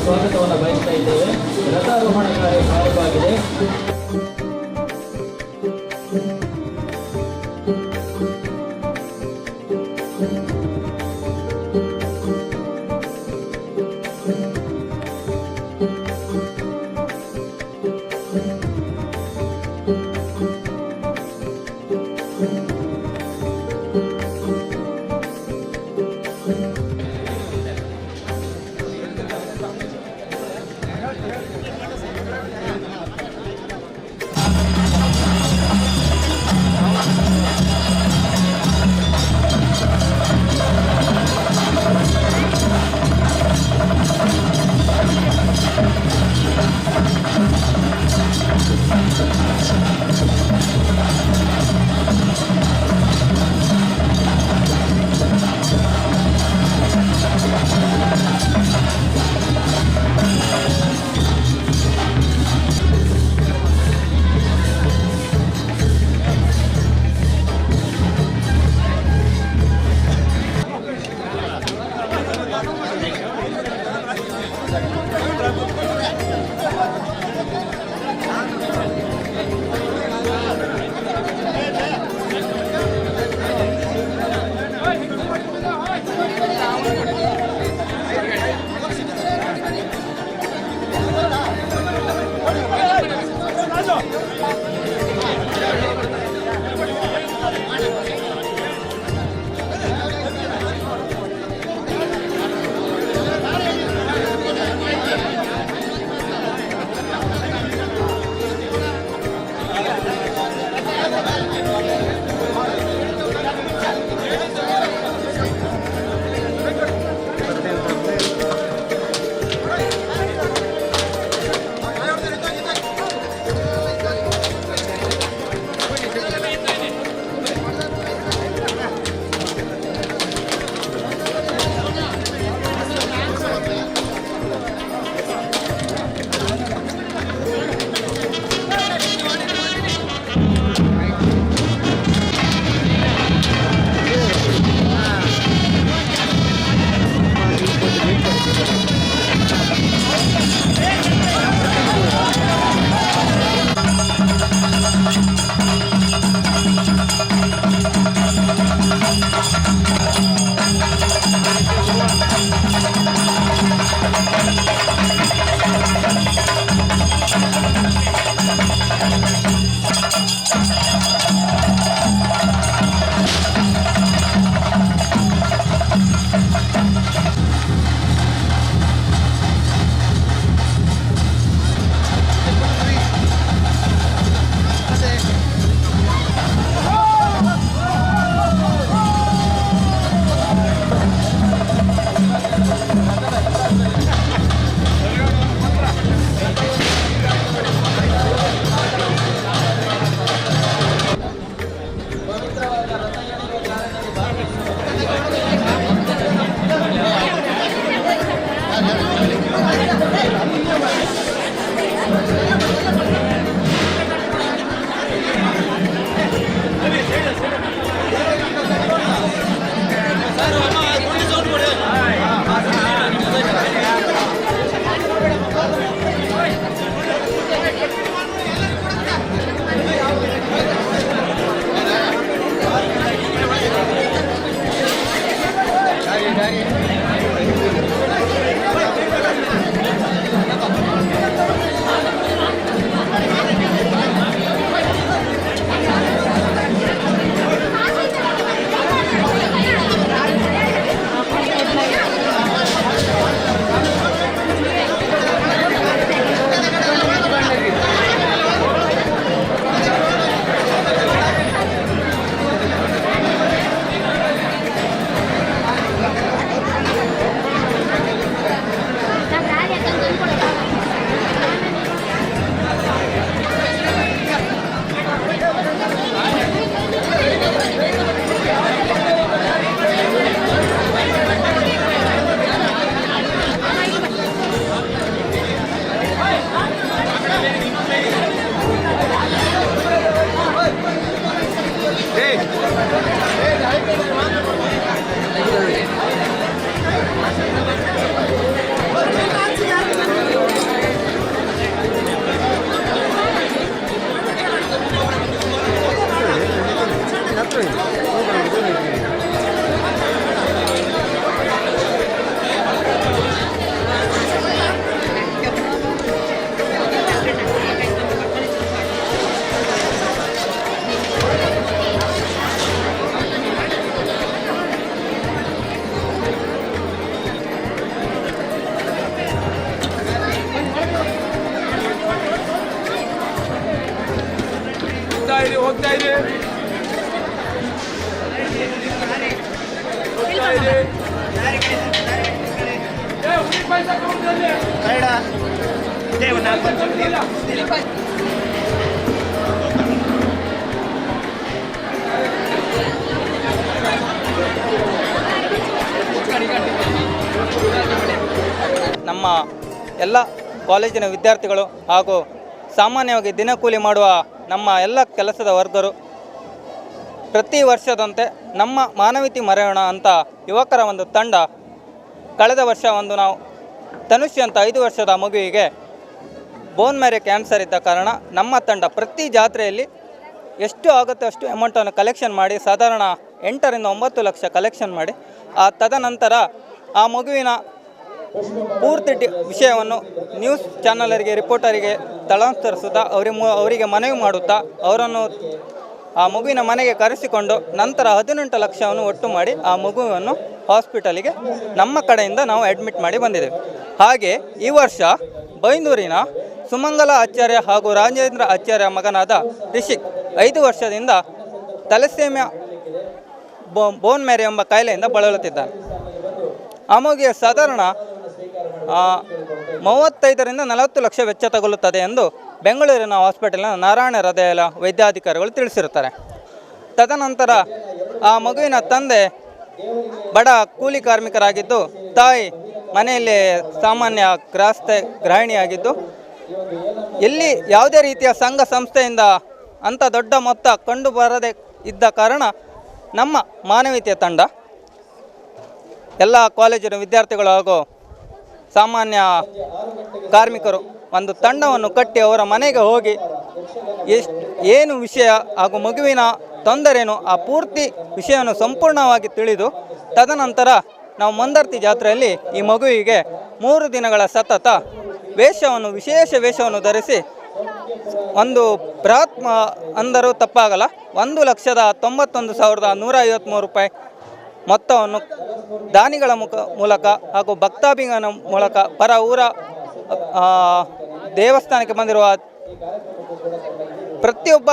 ಸ್ವಾಗತವನ್ನು ಬಯಸ್ತಾ ಇದ್ದೇವೆ. ರಥಾರೋಹಣ ಕಾರ್ಯ ಪ್ರಾರಂಭವಾಗಿದೆ. ಹೋಗ್ತಾ ಇರಿ ಹೋಗ್ತಾ ಇರಿ ನಮ್ಮ ಎಲ್ಲ ಕಾಲೇಜಿನ ವಿದ್ಯಾರ್ಥಿಗಳು ಹಾಗೂ ಸಾಮಾನ್ಯವಾಗಿ ದಿನಕೂಲಿ ಮಾಡುವ ನಮ್ಮ ಎಲ್ಲ ಕೆಲಸದ ವರ್ಗರು ಪ್ರತಿ ವರ್ಷದಂತೆ ನಮ್ಮ ಮಾನವೀಯತೆ ಮರೆಯೋಣ ಅಂತ ಯುವಕರ ಒಂದು ತಂಡ ಕಳೆದ ವರ್ಷ ಒಂದು ನಾವು ತನುಷ್ ಅಂತ 5 ವರ್ಷದ ಮಗುವಿಗೆ ಬೋನ್ ಮ್ಯಾರೋ ಕ್ಯಾನ್ಸರ್ ಇದ್ದ ಕಾರಣ ನಮ್ಮ ತಂಡ ಪ್ರತಿ ಜಾತ್ರೆಯಲ್ಲಿ ಎಷ್ಟು ಆಗುತ್ತೆ ಅಷ್ಟು ಅಮೌಂಟನ್ನು ಕಲೆಕ್ಷನ್ ಮಾಡಿ ಸಾಧಾರಣ 8 ರಿಂದ 9 ಲಕ್ಷ ಕಲೆಕ್ಷನ್ ಮಾಡಿ ತದನಂತರ ಆ ಮಗುವಿನ ಪೂರ್ತಿ ವಿಷಯವನ್ನು ನ್ಯೂಸ್ ಚಾನಲರಿಗೆ ರಿಪೋರ್ಟರಿಗೆ ಸ್ಥಳಾಂತರಿಸುತ್ತಾ ಅವರಿಗೆ ಮನವಿ ಮಾಡುತ್ತಾ ಅವರನ್ನು ಆ ಮಗುವಿನ ಮನೆಗೆ ಕರೆಸಿಕೊಂಡು ನಂತರ 18 ಲಕ್ಷವನ್ನು ಒಟ್ಟು ಮಾಡಿ ಆ ಮಗುವನ್ನು ಹಾಸ್ಪಿಟಲಿಗೆ ನಮ್ಮ ಕಡೆಯಿಂದ ನಾವು ಅಡ್ಮಿಟ್ ಮಾಡಿ ಬಂದಿದ್ದೇವೆ. ಹಾಗೆ ಈ ವರ್ಷ ಬೈಂದೂರಿನ ಸುಮಂಗಲ ಆಚಾರ್ಯ ಹಾಗೂ ರಾಜೇಂದ್ರ ಆಚಾರ್ಯ ಮಗನಾದ ರಿಷಿಕ್ 5 ವರ್ಷದಿಂದ ಥಲಸೇಮಿಯಾ ಬೋನ್ ಮ್ಯಾರೋ ಎಂಬ ಕಾಯಿಲೆಯಿಂದ ಬಳಲುತ್ತಿದ್ದಾನೆ. ಆ ಮಗುವಿಗೆ ಸಾಧಾರಣ 35 ರಿಂದ 40 ಲಕ್ಷ ವೆಚ್ಚ ತಗುಲುತ್ತದೆ ಎಂದು ಬೆಂಗಳೂರಿನ ಹಾಸ್ಪಿಟಲ್ನ ನಾರಾಯಣ ಹೃದಯ ವೈದ್ಯಾಧಿಕಾರಿಗಳು ತಿಳಿಸಿರುತ್ತಾರೆ. ತದನಂತರ ಆ ಮಗುವಿನ ತಂದೆ ಬಡ ಕೂಲಿ ಕಾರ್ಮಿಕರಾಗಿದ್ದು, ತಾಯಿ ಮನೆಯಲ್ಲಿ ಸಾಮಾನ್ಯ ಗೃಹಿಣಿಯಾಗಿದ್ದು, ಎಲ್ಲಿ ಯಾವುದೇ ರೀತಿಯ ಸಂಘ ಸಂಸ್ಥೆಯಿಂದ ಅಂಥ ದೊಡ್ಡ ಮೊತ್ತ ಕಂಡು ಬರದೇ ಇದ್ದ ಕಾರಣ ನಮ್ಮ ಮಾನವೀಯತೆಯ ತಂಡ ಎಲ್ಲ ಕಾಲೇಜಿನ ವಿದ್ಯಾರ್ಥಿಗಳು ಹಾಗೂ ಸಾಮಾನ್ಯ ಕಾರ್ಮಿಕರು ಒಂದು ತಂಡವನ್ನು ಕಟ್ಟಿ ಅವರ ಮನೆಗೆ ಹೋಗಿ ಏನು ವಿಷಯ ಹಾಗೂ ಮಗುವಿನ ತೊಂದರೆಯನ್ನು ಆ ಪೂರ್ತಿ ವಿಷಯವನ್ನು ಸಂಪೂರ್ಣವಾಗಿ ತಿಳಿದು ತದನಂತರ ನಾವು ಮಂದರ್ತಿ ಜಾತ್ರೆಯಲ್ಲಿ ಈ ಮಗುವಿಗೆ 3 ದಿನಗಳ ಸತತ ವಿಶೇಷ ವೇಷವನ್ನು ಧರಿಸಿ ಒಂದು ಬೃಹತ್ ಅಂದರೂ ತಪ್ಪಾಗಲ್ಲ 1,91,153 ರೂಪಾಯಿ ಮೊತ್ತವನ್ನು ದಾನಿಗಳ ಮೂಲಕ ಹಾಗೂ ಭಕ್ತಾಭಿಮಾನ ಮೂಲಕ ಪರ ಊರ ದೇವಸ್ಥಾನಕ್ಕೆ ಬಂದಿರುವ ಪ್ರತಿಯೊಬ್ಬ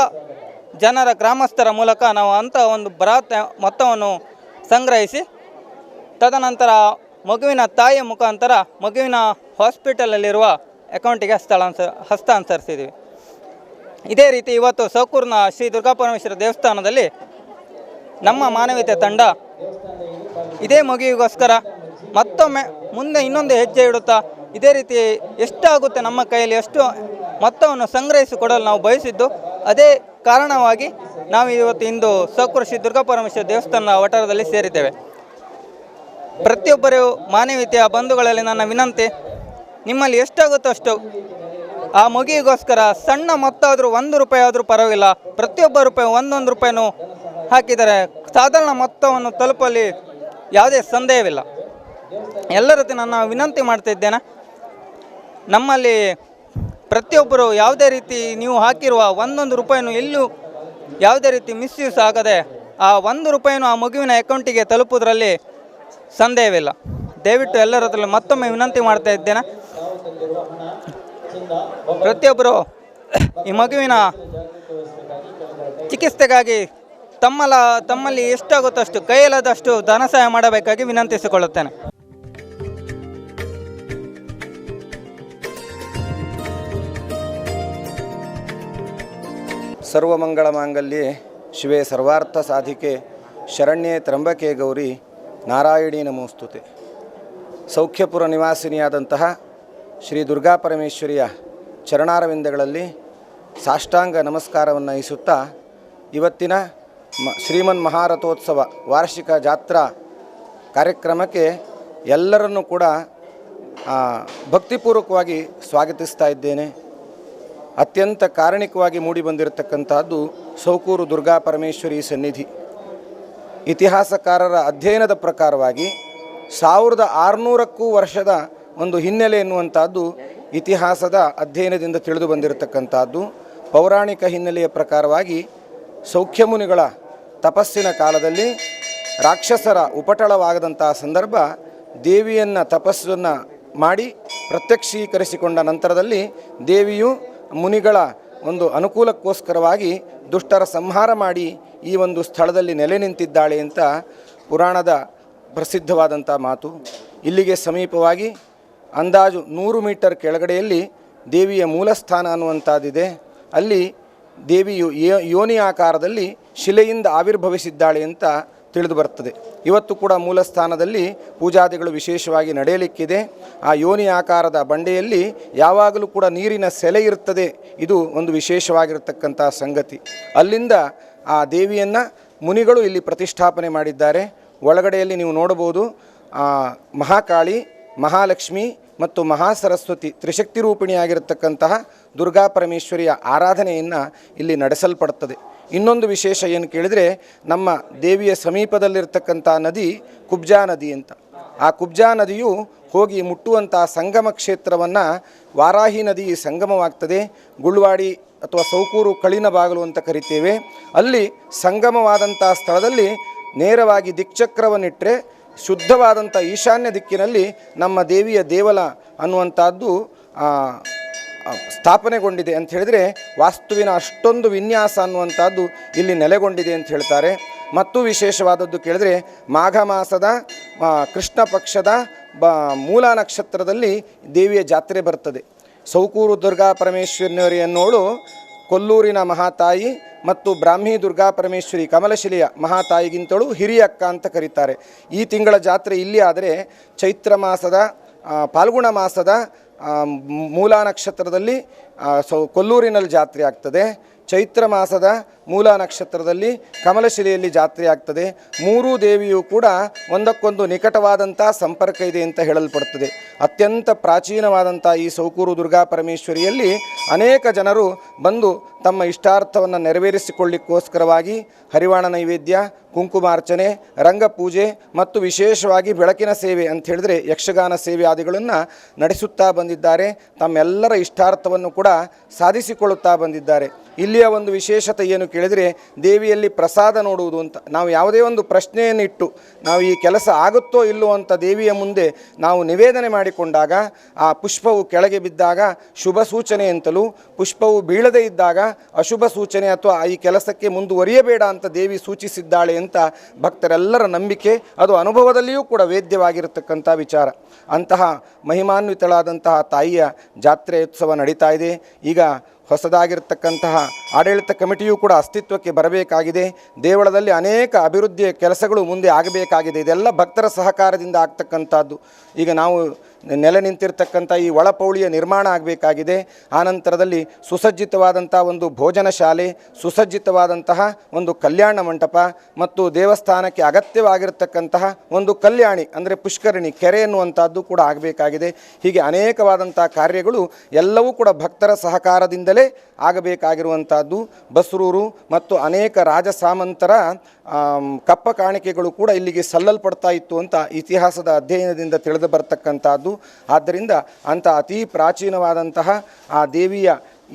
ಜನರ ಗ್ರಾಮಸ್ಥರ ಮೂಲಕ ನಾವು ಅಂಥ ಒಂದು ಬೃಹತ್ ಮೊತ್ತವನ್ನು ಸಂಗ್ರಹಿಸಿ ತದನಂತರ ಮಗುವಿನ ತಾಯಿಯ ಮುಖಾಂತರ ಮಗುವಿನ ಹಾಸ್ಪಿಟಲಲ್ಲಿರುವ ಅಕೌಂಟಿಗೆ ಹಸ್ತಾಂತರಿಸಿದ್ದೀವಿ. ಇದೇ ರೀತಿ ಇವತ್ತು ಸೌಕೂರಿನ ಶ್ರೀ ದುರ್ಗಾಪರಮೇಶ್ವರ ದೇವಸ್ಥಾನದಲ್ಲಿ ನಮ್ಮ ಮಾನವೀಯತೆ ತಂಡ ಇದೇ ಮಗುವಿಗೋಸ್ಕರ ಮತ್ತೊಮ್ಮೆ ಮುಂದೆ ಇನ್ನೊಂದು ಹೆಜ್ಜೆ ಇಡುತ್ತಾ ಇದೇ ರೀತಿ ಎಷ್ಟಾಗುತ್ತೆ ನಮ್ಮ ಕೈಯಲ್ಲಿ ಎಷ್ಟು ಮೊತ್ತವನ್ನು ಸಂಗ್ರಹಿಸಿಕೊಡಲು ನಾವು ಬಯಸಿದ್ದು, ಅದೇ ಕಾರಣವಾಗಿ ನಾವು ಇಂದು ಸೌಕೂರು ಶ್ರೀ ದುರ್ಗಾಪರಮೇಶ್ವರ ದೇವಸ್ಥಾನದ ವಠಾರದಲ್ಲಿ ಸೇರಿದ್ದೇವೆ. ಪ್ರತಿಯೊಬ್ಬರು ಮಾನವೀಯತೆಯ ಬಂಧುಗಳಲ್ಲಿ ನನ್ನ ವಿನಂತಿ, ನಿಮ್ಮಲ್ಲಿ ಎಷ್ಟಾಗುತ್ತೋ ಅಷ್ಟು ಆ ಮಗುವಿಗೋಸ್ಕರ ಸಣ್ಣ ಮೊತ್ತ ಆದರೂ 1 ರೂಪಾಯಿ ಆದರೂ ಪರವಾಗಿಲ್ಲ, ಪ್ರತಿಯೊಬ್ಬ ರೂಪಾಯಿ 1 ರೂಪಾಯಿನೂ ಹಾಕಿದರೆ ಸಾಧಾರಣ ಮೊತ್ತವನ್ನು ತಲುಪಲಿ ಯಾವುದೇ ಸಂದೇಹವಿಲ್ಲ. ಎಲ್ಲರ ಜೊತೆ ನನ್ನ ವಿನಂತಿ ಮಾಡ್ತಿದ್ದೇನೆ, ನಮ್ಮಲ್ಲಿ ಪ್ರತಿಯೊಬ್ಬರು ಯಾವುದೇ ರೀತಿ ನೀವು ಹಾಕಿರುವ 1 ರೂಪಾಯಿನೂ ಎಲ್ಲೂ ಯಾವುದೇ ರೀತಿ ಮಿಸ್ಯೂಸ್ ಆಗದೆ ಆ 1 ರೂಪಾಯಿನೂ ಆ ಮಗುವಿನ ಅಕೌಂಟಿಗೆ ತಲುಪುವುದರಲ್ಲಿ ಸಂದೇಹವಿಲ್ಲ. ದಯವಿಟ್ಟು ಎಲ್ಲರ ಹತ್ರ ಮತ್ತೊಮ್ಮೆ ವಿನಂತಿ ಮಾಡ್ತಾ ಇದ್ದೇನೆ, ಪ್ರತಿಯೊಬ್ಬರು ಈ ಮಗುವಿನ ಚಿಕಿತ್ಸೆಗಾಗಿ ತಮ್ಮಲ್ಲಿ ಎಷ್ಟಾಗುತ್ತೋ ಅಷ್ಟು ಕೈಯಲ್ಲದಷ್ಟು ಧನ ಸಹಾಯ ಮಾಡಬೇಕಾಗಿ ವಿನಂತಿಸಿಕೊಳ್ಳುತ್ತೇನೆ. ಸರ್ವಮಂಗಳ ಮಾಂಗಲ್ಯೆ ಶಿವೆ ಸರ್ವಾರ್ಥ ಸಾಧಿಕೆ ಶರಣ್ಯೆ ತ್ರಂಬಕೆ ಗೌರಿ ನಾರಾಯಣಿ ನಮೋಸ್ತುತೆ. ಸೌಖ್ಯಪುರ ನಿವಾಸಿನಿಯಾದಂತಹ ಶ್ರೀ ದುರ್ಗಾಪರಮೇಶ್ವರಿಯ ಚರಣಾರವಿಂದಗಳಲ್ಲಿ ಸಾಷ್ಟಾಂಗ ನಮಸ್ಕಾರವನ್ನು ನಯಿಸುತ್ತಾ ಇವತ್ತಿನ ಶ್ರೀಮನ್ ಮಹಾರಥೋತ್ಸವ ವಾರ್ಷಿಕ ಜಾತ್ರಾ ಕಾರ್ಯಕ್ರಮಕ್ಕೆ ಎಲ್ಲರನ್ನೂ ಕೂಡ ಭಕ್ತಿಪೂರ್ವಕವಾಗಿ ಸ್ವಾಗತಿಸ್ತಾ ಇದ್ದೇನೆ. ಅತ್ಯಂತ ಕಾರಣಿಕವಾಗಿ ಮೂಡಿಬಂದಿರತಕ್ಕಂತಹದ್ದು ಸೌಕೂರು ದುರ್ಗಾಪರಮೇಶ್ವರಿ ಸನ್ನಿಧಿ. ಇತಿಹಾಸಕಾರರ ಅಧ್ಯಯನದ ಪ್ರಕಾರವಾಗಿ 1600ಕ್ಕೂ ವರ್ಷದ ಒಂದು ಹಿನ್ನೆಲೆ ಎನ್ನುವಂಥದ್ದು ಇತಿಹಾಸದ ಅಧ್ಯಯನದಿಂದ ತಿಳಿದು ಬಂದಿರತಕ್ಕಂಥದ್ದು. ಪೌರಾಣಿಕ ಹಿನ್ನೆಲೆಯ ಪ್ರಕಾರವಾಗಿ ಸೌಖ್ಯಮುನಿಗಳ ತಪಸ್ಸಿನ ಕಾಲದಲ್ಲಿ ರಾಕ್ಷಸರ ಉಪಟಳವಾಗದಂತಹ ಸಂದರ್ಭ ದೇವಿಯನ್ನು ತಪಸ್ಸನ್ನು ಮಾಡಿ ಪ್ರತ್ಯಕ್ಷೀಕರಿಸಿಕೊಂಡ ನಂತರದಲ್ಲಿ ದೇವಿಯು ಮುನಿಗಳ ಒಂದು ಅನುಕೂಲಕ್ಕೋಸ್ಕರವಾಗಿ ದುಷ್ಟರ ಸಂಹಾರ ಮಾಡಿ ಈ ಒಂದು ಸ್ಥಳದಲ್ಲಿ ನೆಲೆ ನಿಂತಿದ್ದಾಳೆ ಅಂತ ಪುರಾಣದ ಪ್ರಸಿದ್ಧವಾದಂಥ ಮಾತು. ಇಲ್ಲಿಗೆ ಸಮೀಪವಾಗಿ ಅಂದಾಜು 100 ಮೀಟರ್ ಕೆಳಗಡೆಯಲ್ಲಿ ದೇವಿಯ ಮೂಲಸ್ಥಾನ ಅನ್ನುವಂಥದ್ದಿದೆ. ಅಲ್ಲಿ ದೇವಿಯು ಯೋನಿ ಆಕಾರದಲ್ಲಿ ಶಿಲೆಯಿಂದ ಆವಿರ್ಭವಿಸಿದ್ದಾಳೆ ಅಂತ ತಿಳಿದು ಬರ್ತದೆ. ಇವತ್ತು ಕೂಡ ಮೂಲಸ್ಥಾನದಲ್ಲಿ ಪೂಜಾದಿಗಳು ವಿಶೇಷವಾಗಿ ನಡೆಯಲಿಕ್ಕಿದೆ. ಆ ಯೋನಿ ಆಕಾರದ ಬಂಡೆಯಲ್ಲಿ ಯಾವಾಗಲೂ ಕೂಡ ನೀರಿನ ಸೆಲೆ ಇರ್ತದೆ. ಇದು ಒಂದು ವಿಶೇಷವಾಗಿರತಕ್ಕಂಥ ಸಂಗತಿ. ಅಲ್ಲಿಂದ ಆ ದೇವಿಯನ್ನು ಮುನಿಗಳು ಇಲ್ಲಿ ಪ್ರತಿಷ್ಠಾಪನೆ ಮಾಡಿದ್ದಾರೆ. ಒಳಗಡೆಯಲ್ಲಿ ನೀವು ನೋಡಬಹುದು ಮಹಾಕಾಳಿ, ಮಹಾಲಕ್ಷ್ಮಿ ಮತ್ತು ಮಹಾಸರಸ್ವತಿ ತ್ರಿಶಕ್ತಿ ರೂಪಿಣಿಯಾಗಿರತಕ್ಕಂತಹ ದುರ್ಗಾ ಪರಮೇಶ್ವರಿಯ ಆರಾಧನೆಯನ್ನು ಇಲ್ಲಿ ನಡೆಸಲ್ಪಡುತ್ತದೆ. ಇನ್ನೊಂದು ವಿಶೇಷ ಏನು ಕೇಳಿದರೆ, ನಮ್ಮ ದೇವಿಯ ಸಮೀಪದಲ್ಲಿರ್ತಕ್ಕಂಥ ನದಿ ಕುಬ್ಜಾ ನದಿ ಅಂತ. ಆ ಕುಬ್ಜಾ ನದಿಯು ಹೋಗಿ ಮುಟ್ಟುವಂಥ ಸಂಗಮ ಕ್ಷೇತ್ರವನ್ನು ವಾರಾಹಿ ನದಿ ಸಂಗಮವಾಗ್ತದೆ. ಗುಳ್ವಾಡಿ ಅಥವಾ ಸೌಕೂರು ಕಳಿನ ಬಾಗಿಲು ಅಂತ ಕರಿತೇವೆ. ಅಲ್ಲಿ ಸಂಗಮವಾದಂಥ ಸ್ಥಳದಲ್ಲಿ ನೇರವಾಗಿ ದಿಕ್ಚಕ್ರವನ್ನಿಟ್ಟರೆ ಶುದ್ಧವಾದಂಥ ಈಶಾನ್ಯ ದಿಕ್ಕಿನಲ್ಲಿ ನಮ್ಮ ದೇವಿಯ ದೇವಲ ಅನ್ನುವಂಥದ್ದು ಸ್ಥಾಪನೆಗೊಂಡಿದೆ ಅಂತ ಹೇಳಿದರೆ, ವಾಸ್ತುವಿನ ಅಷ್ಟೊಂದು ವಿನ್ಯಾಸ ಅನ್ನುವಂಥದ್ದು ಇಲ್ಲಿ ನೆಲೆಗೊಂಡಿದೆ ಅಂತ ಹೇಳ್ತಾರೆ. ಮತ್ತು ವಿಶೇಷವಾದದ್ದು ಕೇಳಿದರೆ, ಮಾಘ ಮಾಸದ ಕೃಷ್ಣ ಪಕ್ಷದ ಮೂಲ ನಕ್ಷತ್ರದಲ್ಲಿ ದೇವಿಯ ಜಾತ್ರೆ ಬರ್ತದೆ. ಸೌಕೂರು ದುರ್ಗಾ ಪರಮೇಶ್ವರಿನವರಿ ಅನ್ನೋಳು ಕೊಲ್ಲೂರಿನ ಮಹಾತಾಯಿ ಮತ್ತು ಬ್ರಾಹ್ಮಿ ದುರ್ಗಾ ಪರಮೇಶ್ವರಿ ಕಮಲಶಿಲೆಯ ಮಹಾತಾಯಿಗಿಂತಲೂ ಹಿರಿಯ ಅಕ್ಕ ಅಂತ ಕರೀತಾರೆ. ಈ ತಿಂಗಳ ಜಾತ್ರೆ ಇಲ್ಲಿ ಆದರೆ ಚೈತ್ರ ಮಾಸದ ಫಾಲ್ಗುಣ ಮಾಸದ ಮೂಲ ನಕ್ಷತ್ರದಲ್ಲಿ ಕೊಲ್ಲೂರಿನಲ್ಲಿ ಜಾತ್ರೆ ಆಗ್ತದೆ. ಚೈತ್ರ ಮಾಸದ ಮೂಲ ನಕ್ಷತ್ರದಲ್ಲಿ ಕಮಲಶಿಲೆಯಲ್ಲಿ ಜಾತ್ರೆ ಆಗ್ತದೆ. ಮೂರೂ ದೇವಿಯೂ ಕೂಡ ಒಂದಕ್ಕೊಂದು ನಿಕಟವಾದಂಥ ಸಂಪರ್ಕ ಇದೆ ಅಂತ ಹೇಳಲ್ಪಡ್ತದೆ. ಅತ್ಯಂತ ಪ್ರಾಚೀನವಾದಂಥ ಈ ಸೌಕೂರು ದುರ್ಗಾ ಪರಮೇಶ್ವರಿಯಲ್ಲಿ ಅನೇಕ ಜನರು ಬಂದು ತಮ್ಮ ಇಷ್ಟಾರ್ಥವನ್ನು ನೆರವೇರಿಸಿಕೊಳ್ಳಿಕ್ಕೋಸ್ಕರವಾಗಿ ಹರಿವಾಣ ನೈವೇದ್ಯ, ಕುಂಕುಮಾರ್ಚನೆ, ರಂಗಪೂಜೆ ಮತ್ತು ವಿಶೇಷವಾಗಿ ಬೆಳಕಿನ ಸೇವೆ ಅಂತ ಹೇಳಿದರೆ ಯಕ್ಷಗಾನ ಸೇವೆ ಆದಿಗಳನ್ನು ನಡೆಸುತ್ತಾ ಬಂದಿದ್ದಾರೆ. ತಮ್ಮೆಲ್ಲರ ಇಷ್ಟಾರ್ಥವನ್ನು ಕೂಡ ಸಾಧಿಸಿಕೊಳ್ಳುತ್ತಾ ಬಂದಿದ್ದಾರೆ. ಇಲ್ಲಿಯ ಒಂದು ವಿಶೇಷತೆ ಏನು ಕೇಳಿದರೆ, ದೇವಿಯಲ್ಲಿ ಪ್ರಸಾದ ನೋಡುವುದು ಅಂತ. ನಾವು ಯಾವುದೇ ಒಂದು ಪ್ರಶ್ನೆಯನ್ನು ಇಟ್ಟು ನಾವು ಈ ಕೆಲಸ ಆಗುತ್ತೋ ಇಲ್ಲೋ ಅಂತ ದೇವಿಯ ಮುಂದೆ ನಾವು ನಿವೇದನೆ ಮಾಡಿಕೊಂಡಾಗ ಆ ಪುಷ್ಪವು ಕೆಳಗೆ ಬಿದ್ದಾಗ ಶುಭ ಸೂಚನೆ ಅಂತಲೂ, ಪುಷ್ಪವು ಬೀಳದೇ ಇದ್ದಾಗ ಅಶುಭ ಸೂಚನೆ ಅಥವಾ ಈ ಕೆಲಸಕ್ಕೆ ಮುಂದುವರಿಯಬೇಡ ಅಂತ ದೇವಿ ಸೂಚಿಸಿದ್ದಾಳೆ ಅಂತ ಭಕ್ತರೆಲ್ಲರ ನಂಬಿಕೆ. ಅದು ಅನುಭವದಲ್ಲಿಯೂ ಕೂಡ ವೇದ್ಯವಾಗಿರತಕ್ಕಂಥ ವಿಚಾರ. ಅಂತಹ ಮಹಿಮಾನ್ವಿತಳಾದಂತಹ ತಾಯಿಯ ಜಾತ್ರೆ ಉತ್ಸವ ನಡೀತಾ ಇದೆ. ಈಗ ಹೊಸದಾಗಿರ್ತಕ್ಕಂತಹ ಆಡಳಿತ ಕಮಿಟಿಯೂ ಕೂಡ ಅಸ್ತಿತ್ವಕ್ಕೆ ಬರಬೇಕಾಗಿದೆ. ದೇವಳದಲ್ಲಿ ಅನೇಕ ಅಭಿವೃದ್ಧಿಯ ಕೆಲಸಗಳು ಮುಂದೆ ಆಗಬೇಕಾಗಿದೆ. ಇದೆಲ್ಲ ಭಕ್ತರ ಸಹಕಾರದಿಂದ ಆಗ್ತಕ್ಕಂಥದ್ದು. ಈಗ ನಾವು ನೆಲೆ ನಿಂತಿರ್ತಕ್ಕಂಥ ಈ ಒಳಪೌಳಿಯ ನಿರ್ಮಾಣ ಆಗಬೇಕಾಗಿದೆ. ಆನಂತರದಲ್ಲಿ ಸುಸಜ್ಜಿತವಾದಂಥ ಒಂದು ಭೋಜನ ಶಾಲೆ, ಸುಸಜ್ಜಿತವಾದಂತಹ ಒಂದು ಕಲ್ಯಾಣ ಮಂಟಪ ಮತ್ತು ದೇವಸ್ಥಾನಕ್ಕೆ ಅಗತ್ಯವಾಗಿರತಕ್ಕಂತಹ ಒಂದು ಕಲ್ಯಾಣಿ ಅಂದರೆ ಪುಷ್ಕರಣಿ ಕೆರೆ ಎನ್ನುವಂಥದ್ದು ಕೂಡ ಆಗಬೇಕಾಗಿದೆ. ಹೀಗೆ ಅನೇಕವಾದಂಥ ಕಾರ್ಯಗಳು ಎಲ್ಲವೂ ಕೂಡ ಭಕ್ತರ ಸಹಕಾರದಿಂದಲೇ ಆಗಬೇಕಾಗಿರುವಂಥದ್ದು. ಬಸ್ರೂರು ಮತ್ತು ಅನೇಕ ರಾಜ ಸಾಮಂತರ ಕಪ್ಪ ಕಾಣಿಕೆಗಳು ಕೂಡ ಇಲ್ಲಿಗೆ ಸಲ್ಲಲ್ಪಡ್ತಾ ಇತ್ತು ಅಂತ ಇತಿಹಾಸದ ಅಧ್ಯಯನದಿಂದ ತಿಳಿದು ಬರ್ತಕ್ಕಂಥದ್ದು. ಆದ್ದರಿಂದ ಅಂಥ ಅತಿ ಪ್ರಾಚೀನವಾದಂತಹ ಆ ದೇವಿಯ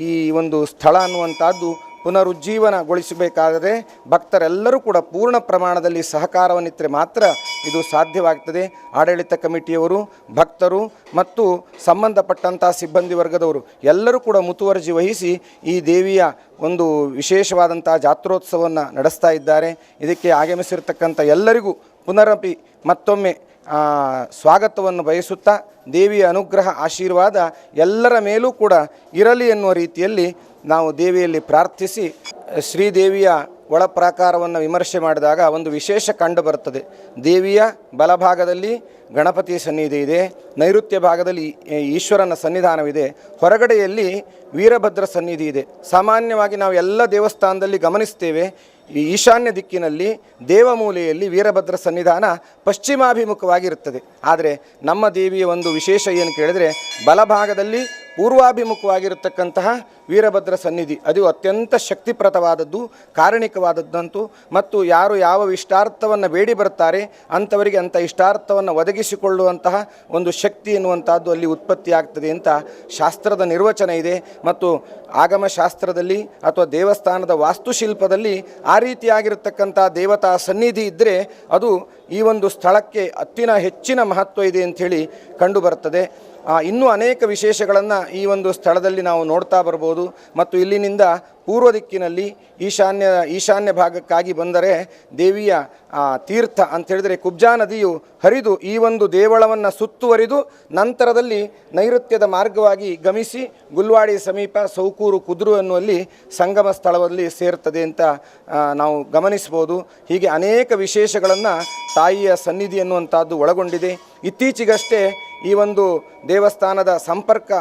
ಈ ಒಂದು ಸ್ಥಳ ಅನ್ನುವಂಥದ್ದು ಪುನರುಜ್ಜೀವನಗೊಳಿಸಬೇಕಾದರೆ ಭಕ್ತರೆಲ್ಲರೂ ಕೂಡ ಪೂರ್ಣ ಪ್ರಮಾಣದಲ್ಲಿ ಸಹಕಾರವನ್ನಿತ್ತರೆ ಮಾತ್ರ ಇದು ಸಾಧ್ಯವಾಗ್ತದೆ. ಆಡಳಿತ ಕಮಿಟಿಯವರು, ಭಕ್ತರು ಮತ್ತು ಸಂಬಂಧಪಟ್ಟಂಥ ಸಿಬ್ಬಂದಿ ವರ್ಗದವರು ಎಲ್ಲರೂ ಕೂಡ ಮುತುವರ್ಜಿ ವಹಿಸಿ ಈ ದೇವಿಯ ಒಂದು ವಿಶೇಷವಾದಂಥ ಜಾತ್ರೋತ್ಸವವನ್ನು ನಡೆಸ್ತಾ ಇದ್ದಾರೆ. ಇದಕ್ಕೆ ಆಗಮಿಸಿರ್ತಕ್ಕಂಥ ಎಲ್ಲರಿಗೂ ಪುನರಪಿ ಮತ್ತೊಮ್ಮೆ ಸ್ವಾಗತವನ್ನು ಬಯಸುತ್ತಾ ದೇವಿಯ ಅನುಗ್ರಹ ಆಶೀರ್ವಾದ ಎಲ್ಲರ ಮೇಲೂ ಕೂಡ ಇರಲಿ ಎನ್ನುವ ರೀತಿಯಲ್ಲಿ ನಾವು ದೇವಿಯಲ್ಲಿ ಪ್ರಾರ್ಥಿಸಿ ಶ್ರೀದೇವಿಯ ಒಳ ಪ್ರಾಕಾರವನ್ನು ವಿಮರ್ಶೆ ಮಾಡಿದಾಗ ಒಂದು ವಿಶೇಷ ಕಂಡು ಬರುತ್ತದೆ. ದೇವಿಯ ಬಲಭಾಗದಲ್ಲಿ ಗಣಪತಿ ಸನ್ನಿಧಿ ಇದೆ, ನೈಋತ್ಯ ಭಾಗದಲ್ಲಿ ಈಶ್ವರನ ಸನ್ನಿಧಾನವಿದೆ, ಹೊರಗಡೆಯಲ್ಲಿ ವೀರಭದ್ರ ಸನ್ನಿಧಿ ಇದೆ. ಸಾಮಾನ್ಯವಾಗಿ ನಾವು ಎಲ್ಲ ದೇವಸ್ಥಾನದಲ್ಲಿ ಗಮನಿಸ್ತೇವೆ, ಈ ಈಶಾನ್ಯ ದಿಕ್ಕಿನಲ್ಲಿ ದೇವಮೂಲೆಯಲ್ಲಿ ವೀರಭದ್ರ ಸನ್ನಿಧಾನ ಪಶ್ಚಿಮಾಭಿಮುಖವಾಗಿರುತ್ತದೆ. ಆದರೆ ನಮ್ಮ ದೇವಿಯ ಒಂದು ವಿಶೇಷ ಏನು ಕೇಳಿದರೆ, ಬಲಭಾಗದಲ್ಲಿ ಪೂರ್ವಾಭಿಮುಖವಾಗಿರತಕ್ಕಂತಹ ವೀರಭದ್ರ ಸನ್ನಿಧಿ ಅದು ಅತ್ಯಂತ ಶಕ್ತಿಪ್ರದವಾದದ್ದು, ಕಾರಣಿಕವಾದದ್ದಂತೂ. ಮತ್ತು ಯಾರು ಯಾವ ಇಷ್ಟಾರ್ಥವನ್ನು ಬೇಡಿ ಬರ್ತಾರೆ ಅಂಥವರಿಗೆ ಅಂಥ ಇಷ್ಟಾರ್ಥವನ್ನು ಒದಗಿಸಿಕೊಳ್ಳುವಂತಹ ಒಂದು ಶಕ್ತಿ ಎನ್ನುವಂಥದ್ದು ಅಲ್ಲಿ ಉತ್ಪತ್ತಿಯಾಗ್ತದೆ ಅಂತ ಶಾಸ್ತ್ರದ ನಿರ್ವಚನ ಇದೆ. ಮತ್ತು ಆಗಮಶಾಸ್ತ್ರದಲ್ಲಿ ಅಥವಾ ದೇವಸ್ಥಾನದ ವಾಸ್ತುಶಿಲ್ಪದಲ್ಲಿ ಆ ರೀತಿಯಾಗಿರತಕ್ಕಂಥ ದೇವತಾ ಸನ್ನಿಧಿ ಇದ್ದರೆ ಅದು ಈ ಒಂದು ಸ್ಥಳಕ್ಕೆ ಹೆಚ್ಚಿನ ಮಹತ್ವ ಇದೆ ಅಂಥೇಳಿ ಕಂಡು ಬರ್ತದೆ. ಇನ್ನೂ ಅನೇಕ ವಿಶೇಷಗಳನ್ನು ಈ ಒಂದು ಸ್ಥಳದಲ್ಲಿ ನಾವು ನೋಡ್ತಾ ಬರ್ಬೋದು. ಮತ್ತು ಇಲ್ಲಿನಿಂದ ಪೂರ್ವ ದಿಕ್ಕಿನಲ್ಲಿ ಈಶಾನ್ಯ ಭಾಗಕ್ಕಾಗಿ ಬಂದರೆ ದೇವಿಯ ತೀರ್ಥ ಅಂತೇಳಿದರೆ ಕುಬ್ಜಾ ನದಿಯು ಹರಿದು ಈ ಒಂದು ದೇವಳವನ್ನು ಸುತ್ತುವರಿದು ನಂತರದಲ್ಲಿ ನೈಋತ್ಯದ ಮಾರ್ಗವಾಗಿ ಗಮಿಸಿ ಗುಲ್ವಾಡಿ ಸಮೀಪ ಸೌಕೂರು ಕುದ್ರು ಅನ್ನುವಲ್ಲಿ ಸಂಗಮ ಸ್ಥಳದಲ್ಲಿ ಸೇರ್ತದೆ ಅಂತ ನಾವು ಗಮನಿಸ್ಬೋದು. ಹೀಗೆ ಅನೇಕ ವಿಶೇಷಗಳನ್ನು ತಾಯಿಯ ಸನ್ನಿಧಿ ಅನ್ನುವಂಥದ್ದು ಒಳಗೊಂಡಿದೆ. ಇತ್ತೀಚೆಗಷ್ಟೇ ಈ ಒಂದು ದೇವಸ್ಥಾನದ ಸಂಪರ್ಕ